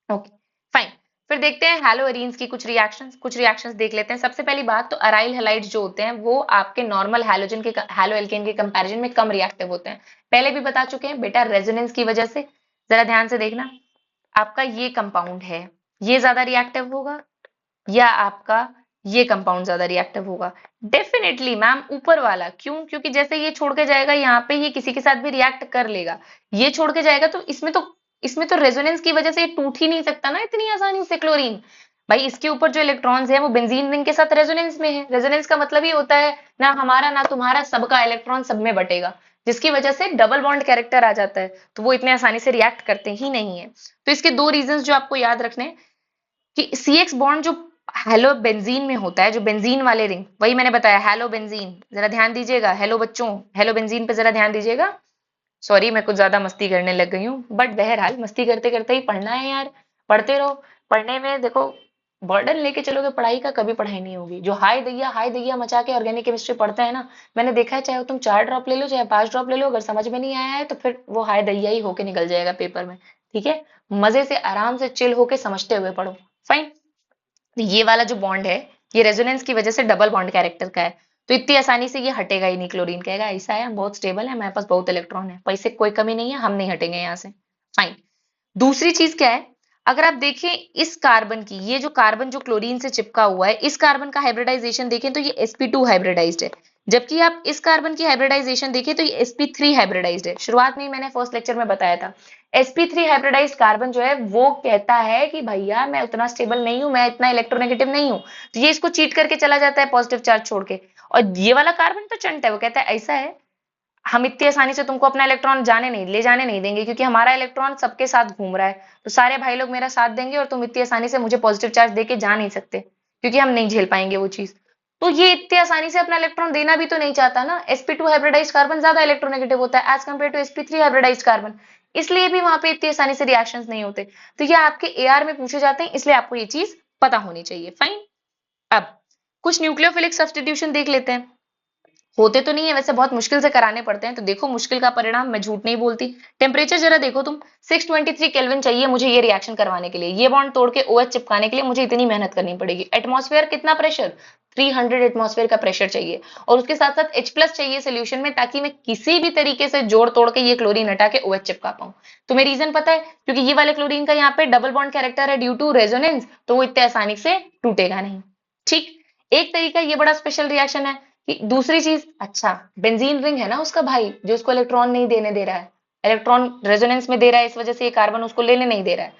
ओके, फाइन। फिर देखते हैं हैलो एरीन्स की कुछ रिएक्शंस देख लेते हैं। सबसे पहली बात तो अराइल हैलाइड्स जो होते हैं वो आपके नॉर्मल हैलोजन के हैलो एल्केन के कंपैरिजन में कम रिएक्टिव होते हैं। पहले भी बता चुके हैं बेटा, रेजोनेंस की वजह से। जरा ध्यान से देखना, आपका ये कंपाउंड है, ये ज्यादा रिएक्टिव होगा या आपका ये कंपाउंड ज्यादा रिएक्टिव होगा? डेफिनेटली मैम ऊपर वाला। क्यों? क्योंकि जैसे ये छोड़ के जाएगा यहाँ पे, ये किसी के साथ भी रिएक्ट कर लेगा। ये छोड़ के जाएगा तो इसमें तो रेजोनेंस की वजह से ये टूट ही नहीं सकता ना इतनी आसानी से क्लोरीन। भाई इसके ऊपर जो इलेक्ट्रॉन्स है वो बेंजीन रिंग के साथ रेजोनेंस में है। रेजोनेंस का मतलब ये होता है ना हमारा ना तुम्हारा, सबका इलेक्ट्रॉन सब में बटेगा, जिसकी वजह से डबल बॉन्ड कैरेक्टर आ जाता है। तो वो इतने आसानी से रिएक्ट करते ही नहीं है। तो इसके दो रीजंस जो आपको याद रखने हैं कि CX बॉन्ड जो हेलो बेंजीन में होता है, जो बेंजीन वाले रिंग, वही मैंने बताया हेलो बेंजीन। जरा ध्यान दीजिएगा, हेलो बच्चों, हेलो बेंजीन पे जरा ध्यान दीजिएगा। सॉरी मैं कुछ ज्यादा मस्ती करने लग गई हूँ, बट बहरहाल मस्ती करते करते ही पढ़ना है यार, पढ़ते रहो। पढ़ने में देखो, बर्डन लेके चलोगे पढ़ाई का, कभी पढ़ाई नहीं होगी। जो हाय दैया मचा के ऑर्गेनिक केमिस्ट्री पढ़ते हैं ना, मैंने देखा है, चाहे तुम 4 ड्रॉप ले लो चाहे 5 ड्रॉप ले लो, अगर समझ में नहीं आया है तो फिर वो हाय दैया ही होके निकल जाएगा पेपर में। ठीक है, मजे से आराम से चिल होके समझते हुए पढ़ो। फाइन। तो ये वाला जो बॉन्ड है, ये रेजोनेंस की वजह से डबल बॉन्ड कैरेक्टर का है, तो इतनी आसानी से ये हटेगा ही नहीं। क्लोरीन कहेगा ऐसा है, हम बहुत स्टेबल है, हमारे पास बहुत इलेक्ट्रॉन है, पैसे कोई कमी नहीं है, हम नहीं हटेंगे यहाँ से। फाइन। दूसरी चीज क्या है, अगर आप देखें इस कार्बन की, ये जो कार्बन जो क्लोरीन से चिपका हुआ है, इस कार्बन का हाइब्रिडाइजेशन देखें तो ये sp2 हाइब्रिडाइज्ड है, जबकि आप इस कार्बन की हाइब्रिडाइजेशन देखें तो ये sp3 हाइब्रिडाइज्ड है। शुरुआत में ही मैंने फर्स्ट लेक्चर में बताया था, sp3 हाइब्रिडाइज्ड कार्बन जो है वो कहता है कि भैया मैं उतना स्टेबल नहीं हूं, मैं इतना इलेक्ट्रोनेगेटिव नहीं हूं, तो ये इसको चीट करके चला जाता है पॉजिटिव चार्ज छोड़ के। और ये वाला कार्बन तो चंट है, वो कहता है ऐसा है, हम इतनी आसानी से तुमको अपना इलेक्ट्रॉन ले जाने नहीं देंगे, क्योंकि हमारा इलेक्ट्रॉन सबके साथ घूम रहा है, तो सारे भाई लोग मेरा साथ देंगे और तुम इतनी आसानी से मुझे पॉजिटिव चार्ज देके जा नहीं सकते, क्योंकि हम नहीं झेल पाएंगे वो चीज। तो ये इतनी आसानी से अपना इलेक्ट्रॉन देना भी तो नहीं चाहता ना। sp2 हाइब्रिडाइज कार्बन ज्यादा इलेक्ट्रोनेगेटिव होता है as compare to sp3 hybridize carbon, इसलिए भी वहां पे इतनी आसानी से रिएक्शंस नहीं होते। तो ये आपके एआर में पूछे जाते हैं, इसलिए आपको ये चीज पता होनी चाहिए। फाइन। अब कुछ न्यूक्लियोफिलिक सब्स्टिट्यूशन देख लेते हैं। होते तो नहीं है वैसे, बहुत मुश्किल से कराने पड़ते हैं, तो देखो मुश्किल का परिणाम, मैं झूठ नहीं बोलती। टेम्परेचर जरा देखो तुम, 623 केल्विन चाहिए मुझे ये रिएक्शन करवाने के लिए, ये बॉन्ड तोड़ के OH चिपकाने के लिए मुझे इतनी मेहनत करनी पड़ेगी। एटमॉस्फेयर कितना प्रेशर, 300 एटमॉस्फेयर का प्रेशर चाहिए, और उसके साथ साथ H+ चाहिए सोल्यूशन में, ताकि मैं किसी भी तरीके से जोड़ तोड़ के ये क्लोरीन हटा के OH चिपका पाऊं। तुम्हें रीजन पता है, क्योंकि ये वाले क्लोरीन का यहाँ पे डबल बॉन्ड कैरेक्टर है ड्यू टू रेजोनेंस, तो वो इतने आसानी से टूटेगा नहीं। ठीक, एक तरीका ये बड़ा स्पेशल रिएक्शन है। कि दूसरी चीज, अच्छा बेंजीन रिंग है ना उसका भाई, जो उसको इलेक्ट्रॉन नहीं देने दे रहा है, इलेक्ट्रॉन रेजोनेंस में दे रहा है, इस वजह से ये कार्बन उसको लेने नहीं दे रहा है।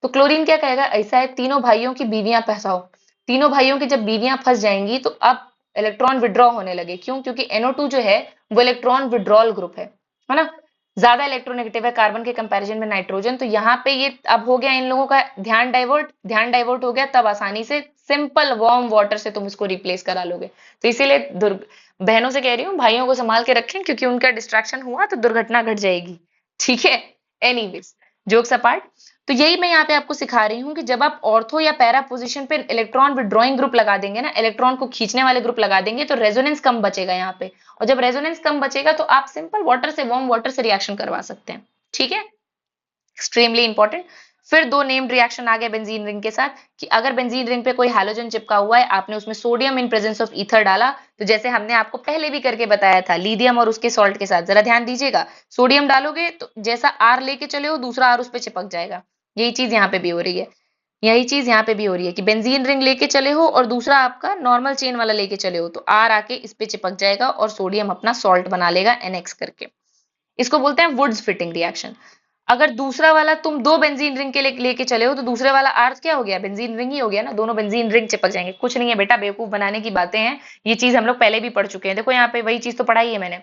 तो क्लोरीन क्या कहेगा, ऐसा है तीनों भाइयों की बीवियां फंसाओ। तीनों भाइयों की जब बीवियां फंस जाएंगी तो अब इलेक्ट्रॉन विड्रॉ होने लगे। क्यों? क्योंकि NO2 जो है वो इलेक्ट्रॉन विड्रॉल ग्रुप है ना, ज्यादा इलेक्ट्रोनेगेटिव है कार्बन के कंपैरिजन में नाइट्रोजन। तो यहाँ पे ये अब हो गया इन लोगों का ध्यान डाइवर्ट हो गया, तब आसानी से सिंपल वार्म वाटर से तुम इसको रिप्लेस करा लोगे। तो इसीलिए बहनों से कह रही हूँ, भाइयों को संभाल के रखें, क्योंकि उनका डिस्ट्रैक्शन हुआ तो दुर्घटना घट जाएगी। ठीक है, एनीवेज जोक्स अपार्ट, तो यही मैं यहाँ पे आपको सिखा रही हूँ कि जब आप ऑर्थो या पैरा पोजीशन पे इलेक्ट्रॉन विड्रॉइंग ग्रुप लगा देंगे ना, इलेक्ट्रॉन को खींचने वाले ग्रुप लगा देंगे, तो रेजोनेंस कम बचेगा यहाँ पे, और जब रेजोनेंस कम बचेगा तो आप सिंपल वाटर से, वार्म वाटर से रिएक्शन करवा सकते हैं। ठीक है, एक्सट्रीमली इंपॉर्टेंट। फिर दो नेम्ड रिएक्शन आ गए बेंजीन रिंग के साथ, कि अगर बेंजीन रिंग पे कोई हैलोजन चिपका हुआ है, आपने उसमें sodium in presence of ether डाला, तो जैसे हमने आपको पहले भी करके बताया था लिथियम और उसके सॉल्ट के साथ, जरा ध्यान दीजिएगा, सोडियम डालोगे तो जैसा आर लेके चले हो दूसरा आर उस पर चिपक जाएगा। यही चीज यहाँ पे भी हो रही है। यही चीज यहाँ पे भी हो रही है कि बेंजीन रिंग लेके चले हो और दूसरा आपका नॉर्मल चेन वाला लेके चले हो, तो आर आके इस पे चिपक जाएगा और सोडियम अपना सॉल्ट बना लेगा NX करके। इसको बोलते हैं वुड्स फिटिंग रिएक्शन। अगर दूसरा वाला तुम दो बेंजीन रिंग के लेके चले हो तो दूसरे वाला आर क्या हो गया, बेंजीन रिंग ही हो गया ना, दोनों बेंजीन रिंग चिपक जाएंगे। कुछ नहीं है बेटा, बेवकूफ बनाने की बातें हैं, ये चीज हम लोग पहले भी पढ़ चुके हैं। देखो यहाँ पे वही चीज तो पढ़ाई है मैंने,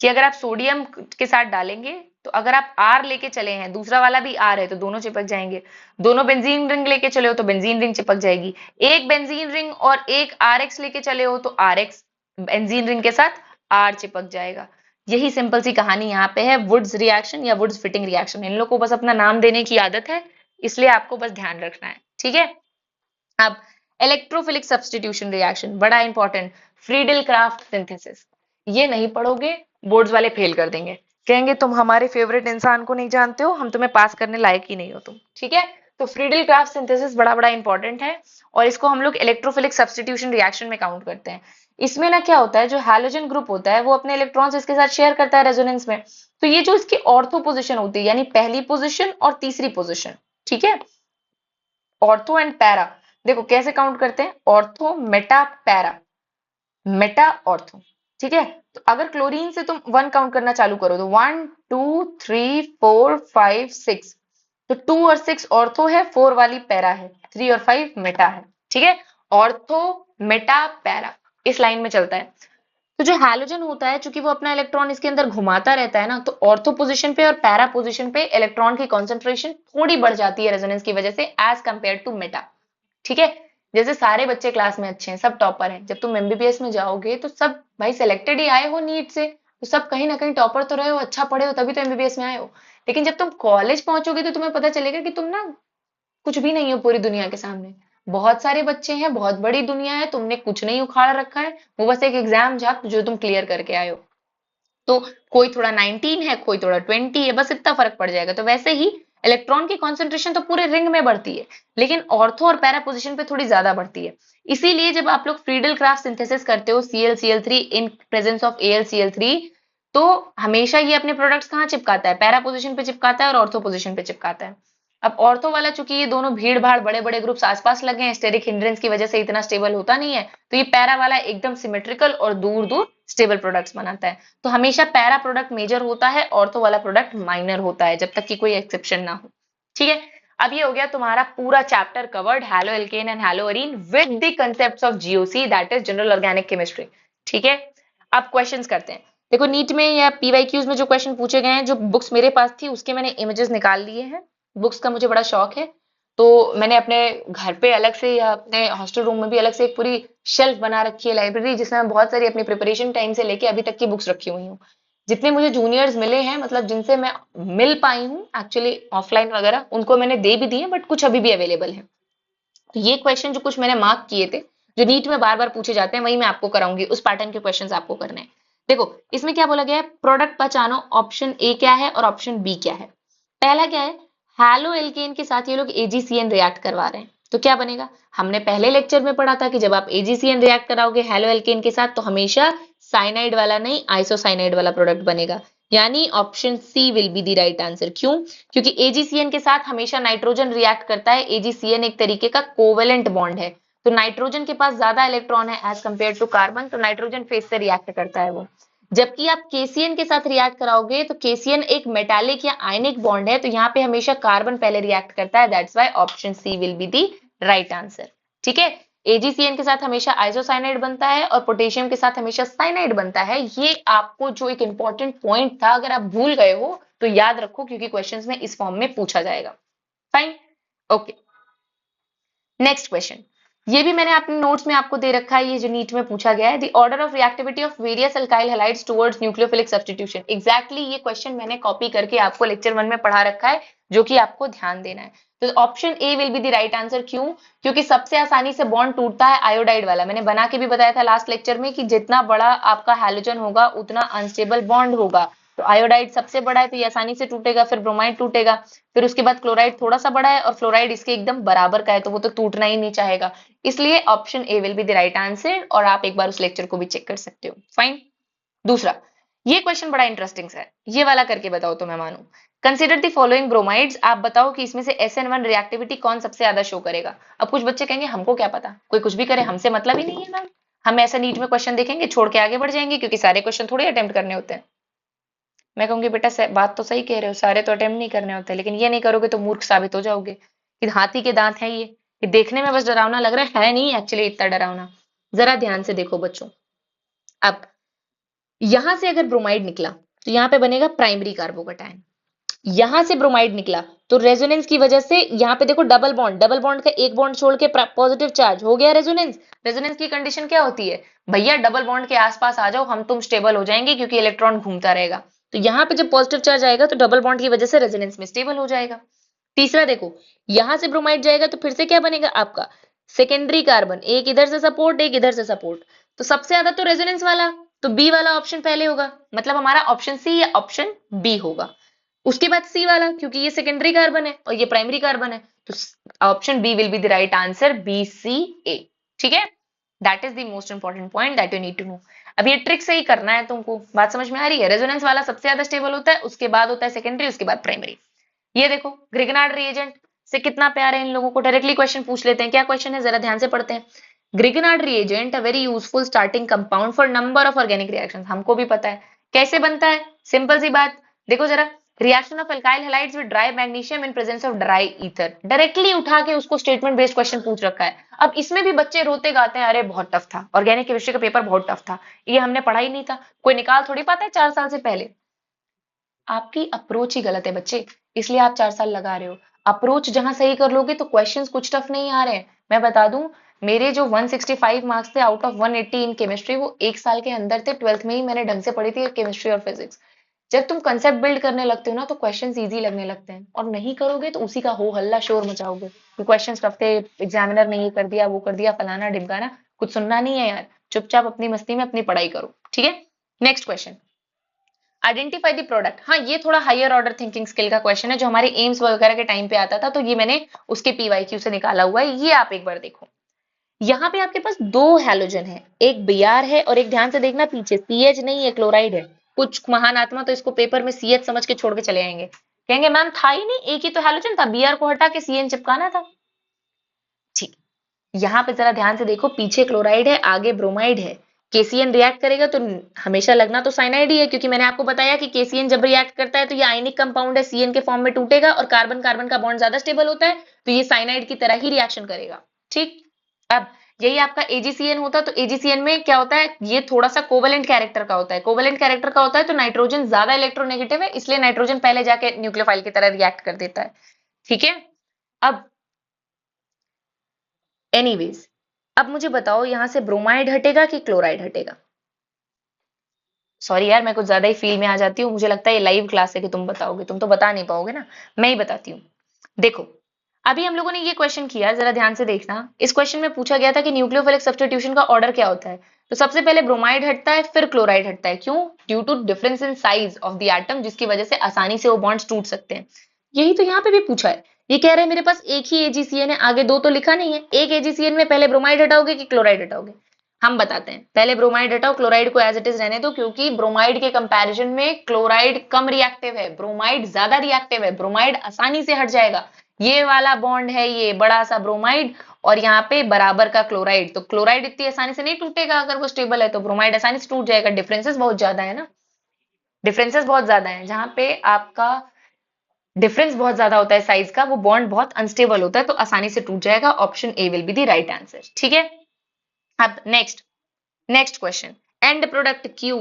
कि अगर आप सोडियम के साथ डालेंगे तो अगर आप आर लेके चले हैं, दूसरा वाला भी आर है, तो दोनों चिपक जाएंगे। दोनों बेंजीन रिंग लेके चले हो तो बेंजीन रिंग चिपक जाएगी। एक बेंजीन रिंग और एक RX लेके चले हो तो RX बेंजीन रिंग के साथ आर चिपक जाएगा। यही सिंपल सी कहानी यहाँ पे है, वुड्स रिएक्शन या वुड्स फिटिंग रिएक्शन। इन लोग को बस अपना नाम देने की आदत है, इसलिए आपको बस ध्यान रखना है, ठीक है। अब इलेक्ट्रोफिलिक सब्स्टिट्यूशन रिएक्शन बड़ा इंपॉर्टेंट, फ्रीडल क्राफ्ट सिंथेसिस। ये नहीं पढ़ोगे बोर्ड्स वाले फेल कर देंगे, कहेंगे तुम हमारे फेवरेट इंसान को नहीं जानते हो, हम तुम्हें पास करने लायक ही नहीं हो तुम, ठीक है। तो फ्रीडल क्राफ्ट सिंथेसिस बड़ा बड़ा इंपॉर्टेंट है, और इसको हम लोग इलेक्ट्रोफिलिक सब्स्टिट्यूशन रिएक्शन में काउंट करते हैं। इसमें ना क्या होता है, जो हैलोजन ग्रुप होता है वो अपने इलेक्ट्रॉन्स इसके साथ शेयर करता है रेजोनेंस में, तो ये जो इसकी ऑर्थो पोजिशन होती है, यानी पहली पोजिशन और तीसरी पोजिशन, ठीक है, ऑर्थो एंड पैरा। देखो कैसे काउंट करते हैं, ortho Meta para, Meta ortho, ठीक है। तो अगर क्लोरीन से तुम 1 काउंट करना चालू करो तो 1 2 3 4 5 6, तो 2 और 6 ऑर्थो है, 4 वाली पैरा है, 3 और 5 मेटा है, ठीक है। ऑर्थो मेटा पैरा इस लाइन में चलता है। तो जो हैलोजन होता है, चूंकि वो अपना इलेक्ट्रॉन इसके अंदर घुमाता रहता है ना, तो ऑर्थो पोजीशन पे और पैरा पोजीशन पे इलेक्ट्रॉन की कॉन्सेंट्रेशन थोड़ी बढ़ जाती है रेजोनेंस की वजह से, एज कंपेयर टू मेटा, ठीक है। जैसे सारे बच्चे क्लास में अच्छे हैं, सब टॉपर हैं, जब तुम MBBS में जाओगे तो सब भाई सिलेक्टेड ही आए हो नीट से, तो सब कहीं ना कहीं टॉपर तो रहे हो, अच्छा पढ़े हो, तभी तो MBBS में आए हो। लेकिन जब तुम कॉलेज पहुंचोगे तो तुम्हें पता चलेगा कि तुम ना कुछ भी नहीं हो पूरी दुनिया के सामने। बहुत सारे बच्चे हैं, बहुत बड़ी दुनिया है, तुमने कुछ नहीं उखाड़ रखा है, वो बस एक एग्जाम जा जो तुम क्लियर करके आए हो। तो कोई थोड़ा 19 है, कोई थोड़ा 20 है, बस इतना फर्क पड़ जाएगा। तो वैसे ही इलेक्ट्रॉन की कॉन्सेंट्रेशन तो पूरे रिंग में बढ़ती है, लेकिन ऑर्थो और पैरा पोजीशन पे थोड़ी ज्यादा बढ़ती है। इसीलिए जब आप लोग फ्रीडल क्राफ्ट सिंथेसिस करते हो ClCl3 in presence of AlCl3, तो हमेशा ये अपने प्रोडक्ट्स कहाँ चिपकाता है, पैरा पोजीशन पे चिपकाता है और ऑर्थो पोजीशन पे चिपकाता है। अब ऑर्थो वाला चूंकि ये दोनों भीड़ भाड़ बड़े बड़े ग्रुप्स आसपास लगे हैं, स्टेरिक हिंड्रेंस की वजह से इतना स्टेबल होता नहीं है, तो ये पैरा वाला एकदम सिमेट्रिकल और दूर दूर स्टेबल प्रोडक्ट्स बनाता है। तो हमेशा पैरा प्रोडक्ट मेजर होता है, ऑर्थो वाला प्रोडक्ट माइनर होता है, जब तक कि कोई एक्सेप्शन ना हो, ठीक है। अब ये हो गया तुम्हारा पूरा chapter covered, hello alkene and hello Areen with the concepts of GOC, that is general organic chemistry, ठीक है। अब क्वेश्चंस करते हैं। देखो नीट में या PYQs में जो क्वेश्चन पूछे गए हैं, जो बुक्स मेरे पास थी उसके मैंने इमेजेस निकाल लिए हैं। बुक्स का मुझे बड़ा शौक है, तो मैंने अपने घर पे अलग से या अपने हॉस्टल रूम में भी अलग से एक पूरी शेल्फ बना रखी है लाइब्रेरी, जिसमें मैं बहुत सारी अपनी प्रिपरेशन टाइम से लेके अभी तक की बुक्स रखी हुई हूँ। जितने मुझे जूनियर्स मिले हैं, मतलब जिनसे मैं मिल पाई हूँ एक्चुअली ऑफलाइन वगैरह, उनको मैंने दे भी दिए, बट कुछ अभी भी अवेलेबल है। तो ये क्वेश्चन जो कुछ मैंने मार्क किए थे, जो नीट में बार बार पूछे जाते हैं, वही मैं आपको कराऊंगी, उस पैटर्न के क्वेश्चंस आपको करने हैं। देखो इसमें क्या बोला गया है, प्रोडक्ट पहचानो, ऑप्शन ए क्या है और ऑप्शन बी क्या है। पहला क्या है, हैलो एल्केन के साथ ये लोग AgCN रिएक्ट करवा रहे हैं, तो क्या बनेगा, हमने पहले लेक्चर में पढ़ा था कि जब आप AgCN रिएक्ट कराओगे हैलो एल्केन के साथ, तो हमेशा साइनाइड वाला नहीं आइसोसाइनाइड वाला प्रोडक्ट बनेगा, यानी option C will be the right answer. क्यों, क्योंकि AgCN के साथ हमेशा नाइट्रोजन रिएक्ट करता है, AgCN एक तरीके का कोवेलेंट बॉन्ड है, तो नाइट्रोजन के पास ज्यादा इलेक्ट्रॉन है एज कंपेयर टू कार्बन, तो नाइट्रोजन फेस से रिएक्ट करता है वो। जबकि आप KCN के साथ रिएक्ट कराओगे तो KCN एक मेटालिक या आयनिक बॉन्ड है, तो यहाँ पे हमेशा कार्बन पहले रिएक्ट करता है, that's why option C will be the right answer, ठीक है। AgCN के साथ हमेशा आइसोसाइनाइड बनता है और पोटेशियम के साथ हमेशा साइनाइड बनता है। ये आपको जो एक इंपॉर्टेंट पॉइंट था, अगर आप भूल गए हो तो याद रखो, क्योंकि क्वेश्चंस में इस फॉर्म में पूछा जाएगा। Fine, okay. नेक्स्ट क्वेश्चन, ये भी मैंने अपने नोट्स में आपको दे रखा है, ये जो नीट में पूछा गया है, the order of reactivity of various alkyl halides towards nucleophilic substitution. Exactly ये क्वेश्चन मैंने कॉपी करके आपको लेक्चर 1 में पढ़ा रखा है, जो कि आपको ध्यान देना है। तो option A will be the right answer. क्यों, क्योंकि सबसे आसानी से बॉन्ड टूटता है आयोडाइड वाला, मैंने बना के भी बताया था लास्ट लेक्चर में कि जितना बड़ा आपका हैलोजन होगा उतना अनस्टेबल बॉन्ड होगा। तो आयोडाइड सबसे बड़ा है तो ये आसानी से टूटेगा, फिर ब्रोमाइड टूटेगा, फिर उसके बाद क्लोराइड थोड़ा सा बड़ा है और फ्लोराइड इसके एकदम बराबर का है, तो वो तो टूटना ही नहीं चाहेगा। इसलिए option A will be the right answer, और आप एक बार उस लेक्चर को भी चेक कर सकते हो। फाइन। दूसरा, ये क्वेश्चन बड़ा इंटरेस्टिंग है, ये वाला करके बताओ तो मैं मानूं। कंसिडर द फॉलोइंग ब्रोमाइड्स, आप बताओ कि इसमें से SN1 रिएक्टिविटी कौन सबसे ज्यादा शो करेगा। अब कुछ बच्चे कहेंगे हमको क्या पता, कोई कुछ भी करे, हमसे मतलब ही नहीं है मैम, हम ऐसा नीट में क्वेश्चन देखेंगे छोड़ के आगे बढ़ जाएंगे, क्योंकि सारे क्वेश्चन थोड़ी अटेम्प्ट करने होते हैं। मैं कहूंगी बेटा बात तो सही कह रहे हो, सारे तो अटेम्प्ट नहीं करने होते, लेकिन ये नहीं करोगे तो मूर्ख साबित हो जाओगे कि हाथी के दांत है ये, कि देखने में बस डरावना लग रहा है नहीं एक्चुअली इतना डरावना। जरा ध्यान से देखो बच्चों, अब यहां से अगर ब्रोमाइड निकला तो यहाँ पे बनेगा प्राइमरी कार्बोकैटायन, यहां से ब्रोमाइड निकला तो रेजोनेंस की वजह से यहाँ पे देखो डबल बॉन्ड, डबल बॉन्ड का एक बॉन्ड छोड़ के पॉजिटिव चार्ज हो गया रेजोनेंस। रेजोनेंस की कंडीशन क्या होती है, भैया डबल बॉन्ड के आसपास आ जाओ, हम तुम स्टेबल हो जाएंगे, क्योंकि इलेक्ट्रॉन घूमता रहेगा। तो यहाँ पे जब पॉजिटिव चार्ज आएगा तो डबल बॉन्ड की वजह से रेजोनेंस में स्टेबल हो जाएगा। तीसरा देखो, यहां से ब्रोमाइड जाएगा तो फिर से क्या बनेगा आपका सेकेंडरी कार्बन, एक इधर से सपोर्ट एक इधर से सपोर्ट, तो सबसे ज्यादा तो रेजोनेंस वाला, तो बी वाला ऑप्शन पहले होगा, मतलब हमारा ऑप्शन सी या ऑप्शन बी होगा। उसके बाद सी वाला, क्योंकि ये सेकेंडरी कार्बन है और ये प्राइमरी कार्बन है, तो option B will be the right answer, B C A. ठीक है, that is the most important point that you need to know. अब ये ट्रिक से ही करना है तुमको, बात समझ में आ रही है। रेजोनेंस वाला सबसे ज्यादा स्टेबल होता है, उसके बाद होता है सेकेंडरी, उसके बाद प्राइमरी। ये देखो ग्रिगनार्ड रिएजेंट से कितना प्यार है इन लोगों को, डायरेक्टली क्वेश्चन पूछ लेते हैं। क्या क्वेश्चन है जरा ध्यान से पढ़ते हैं। Grignard reagent a very useful starting compound for number of organic reactions, हमको भी पता है कैसे बनता है, सिंपल सी बात। देखो जरा, reaction of alkyl halides with dry magnesium in presence of dry ether, directly उठा के उसको स्टेटमेंट बेस्ड क्वेश्चन पूछ रखा है। अब इसमें भी बच्चे रोते गाते हैं, अरे बहुत टफ था, ऑर्गेनिक केमिस्ट्री का पेपर बहुत टफ था, ये हमने पढ़ा ही नहीं था, कोई निकाल थोड़ी पाता है 4 साल से पहले। आपकी अप्रोच ही गलत है बच्चे, इसलिए आप 4 साल लगा रहे हो। अप्रोच जहां सही कर लोगे तो क्वेश्चंस कुछ टफ नहीं आ रहे हैं। मैं बता दूं, मेरे जो 165 मार्क्स थे आउट ऑफ 180 इन केमिस्ट्री, वो 1 साल के अंदर थे। 12th में ही मैंने ढंग से पढ़ी थी केमिस्ट्री और फिजिक्स। जब तुम कंसेप्ट बिल्ड करने लगते हो ना तो क्वेश्चंस इजी लगने लगते हैं, और नहीं करोगे तो उसी का हो हल्ला शोर मचाओगे कि क्वेश्चंस टफ थे, एग्जामिनर ने ये कर दिया वो कर दिया फलाना ढिमकाना। कुछ सुनना नहीं है यार, चुपचाप अपनी मस्ती में अपनी पढ़ाई करो। ठीक है, next question, identify the product. हाँ, ये थोड़ा हायर ऑर्डर थिंकिंग स्किल का क्वेश्चन है, जो हमारे एम्स वगैरह के टाइम पे आता था, तो ये मैंने उसके पीवाईक्यू से निकाला हुआ है। ये आप एक बार देखो, यहाँ पे आपके पास दो हैलोजन है, एक बीआर है और एक, ध्यान से देखना पीछे, सीएच नहीं है, क्लोराइड है। कुछ महान आत्मा तो इसको पेपर में सीएच समझ के छोड़ के चले आएंगे, कहेंगे मैम था ही नहीं, एक ही तो हैलोजन था, बीआर को हटा के सीएन चिपकाना था। ठीक, यहाँ पे जरा ध्यान से देखो, पीछे क्लोराइड है आगे ब्रोमाइड है। केसीएन रिएक्ट करेगा तो हमेशा लगना तो साइनाइड ही है, क्योंकि मैंने आपको बताया कि केसीएन जब रिएक्ट करता है तो ये आयनिक कंपाउंड है, सीएन के फॉर्म में टूटेगा और कार्बन कार्बन का बॉन्ड ज्यादा स्टेबल होता है, तो ये साइनाइड की तरह ही रिएक्शन करेगा। ठीक, अब यही आपका एजीसीएन होता तो एजीसीएन में क्या होता है, ये थोड़ा सा कोवेलेंट कैरेक्टर का होता है। कोवेलेंट कैरेक्टर का होता है तो नाइट्रोजन ज्यादा इलेक्ट्रोनेगेटिव है, इसलिए नाइट्रोजन पहले जाके न्यूक्लियोफाइल की तरह रिएक्ट कर देता है। ठीक है, अब एनीवेज, अब मुझे बताओ यहां से ब्रोमाइड हटेगा कि क्लोराइड हटेगा। सॉरी यार, मैं कुछ ज्यादा ही फील में आ जाती हूँ, मुझे लगता है ये लाइव क्लास है कि तुम बताओगे, तुम तो बता नहीं पाओगे ना, मैं ही बताती हूँ। देखो, अभी हम लोगों ने ये क्वेश्चन किया, जरा ध्यान से देखना। इस क्वेश्चन में पूछा गया था कि न्यूक्लियोफिलिक सब्स्टिट्यूशन का ऑर्डर क्या होता है। तो सबसे पहले ब्रोमाइड हटता है, फिर क्लोराइड हटता है। क्यों? Due to difference in size of the atom, जिसकी वजह से आसानी से वो बॉन्ड्स टूट सकते हैं। यही तो यहाँ पे भी पूछा है। ये कह रहे हैं मेरे पास एक ही एजीसीएन है, आगे दो तो लिखा नहीं है, एक एजीसीएन में पहले ब्रोमाइड हटाओगे कि क्लोराइड हटाओगे। हम बताते हैं, पहले ब्रोमाइड हटाओ, क्लोराइड को एज इट इज रहने दो, क्योंकि ब्रोमाइड के कंपैरिजन में क्लोराइड कम रिएक्टिव है, ब्रोमाइड ज्यादा रिएक्टिव है। ब्रोमाइड आसानी से हट जाएगा। ये वाला बॉन्ड है ये बड़ा सा ब्रोमाइड, और यहाँ पे बराबर का क्लोराइड, तो क्लोराइड इतनी आसानी से नहीं टूटेगा, अगर वो स्टेबल है तो ब्रोमाइड आसानी से टूट जाएगा। डिफरेंसेस बहुत ज्यादा है ना, डिफरेंसेस बहुत ज्यादा है, जहां पे आपका डिफरेंस बहुत ज्यादा होता है साइज का, वो बॉन्ड बहुत अनस्टेबल होता है, तो आसानी से टूट जाएगा। Option A will be the right answer. ठीक है, अब next, next question, and product Q.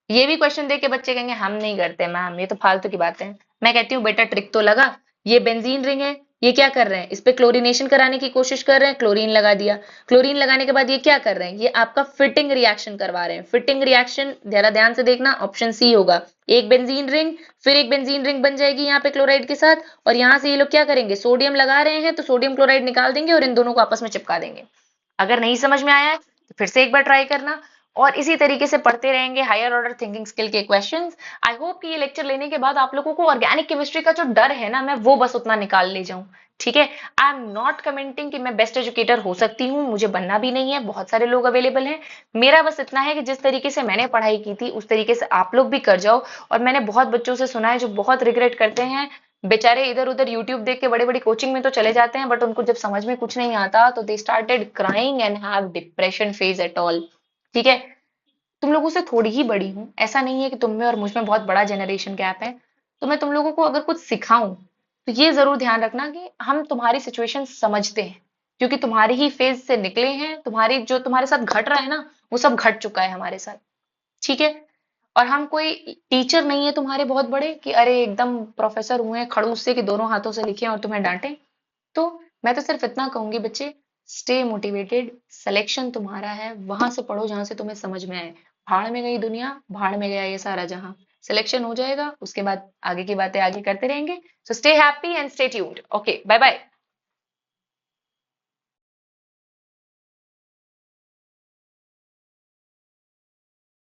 ये भी क्वेश्चन देख के बच्चे कहेंगे हम नहीं करते मैम, ये तो फालतू की बात है। मैं कहती हूँ बेटा ट्रिक तो लगा, ये बेंजीन रिंग है, ये क्या कर रहे हैं, इस पे क्लोरीनेशन कराने की कोशिश कर रहे हैं, क्लोरीन लगा दिया। क्लोरीन लगाने के बाद ये क्या कर रहे हैं, ये आपका फिटिंग रिएक्शन करवा रहे हैं। फिटिंग रिएक्शन जरा ध्यान से देखना, ऑप्शन सी होगा। एक बेंजीन रिंग, फिर एक बेंजीन रिंग बन जाएगी यहाँ पे क्लोराइड के साथ, और यहाँ से ये लोग क्या करेंगे, सोडियम लगा रहे हैं तो सोडियम क्लोराइड निकाल देंगे और इन दोनों को आपस में चिपका देंगे। अगर नहीं समझ में आया है तो फिर से एक बार ट्राई करना, और इसी तरीके से पढ़ते रहेंगे हायर ऑर्डर थिंकिंग स्किल के क्वेश्चंस। आई होप कि ये लेक्चर लेने के बाद आप लोगों को ऑर्गेनिक केमिस्ट्री का जो डर है ना, मैं वो बस उतना निकाल ले जाऊं। ठीक है। आई एम नॉट कमेंटिंग कि मैं बेस्ट एजुकेटर हो सकती हूँ, मुझे बनना भी नहीं है, बहुत सारे लोग अवेलेबल हैं। मेरा बस इतना है कि जिस तरीके से मैंने पढ़ाई की थी उस तरीके से आप लोग भी कर जाओ। और मैंने बहुत बच्चों से सुना है जो बहुत रिग्रेट करते हैं, बेचारे इधर उधर यूट्यूब देख के बड़ी बड़ी कोचिंग में तो चले जाते हैं, बट उनको जब समझ में कुछ नहीं आता तो they started crying and have depression phase at all. ठीक है। तुम लोगों से थोड़ी ही बड़ी हूँ, ऐसा नहीं है कि तुम में और मुझ में बहुत बड़ा जनरेशन गैप है। तो मैं तुम लोगों को अगर कुछ सिखाऊं तो ये जरूर ध्यान रखना कि हम तुम्हारी सिचुएशन समझते हैं, क्योंकि तुम्हारी ही फेज से निकले हैं, तुम्हारी जो तुम्हारे साथ घट रहा है ना वो सब घट चुका है हमारे साथ। ठीक है। और हम कोई टीचर नहीं है तुम्हारे बहुत बड़े कि अरे एकदम प्रोफेसर हुए हैं खड़ूस से कि दोनों हाथों से लिखे और तुम्हें डांटे। तो मैं तो सिर्फ इतना कहूंगी बच्चे, स्टे मोटिवेटेड, सिलेक्शन तुम्हारा है, वहां से पढ़ो जहां से तुम्हें समझ में आए। भाड़ में गई दुनिया, भाड़ में गया ये सारा जहां। सिलेक्शन हो जाएगा, उसके बाद आगे की बातें आगे करते रहेंगे। So stay happy and stay tuned. Okay, bye bye.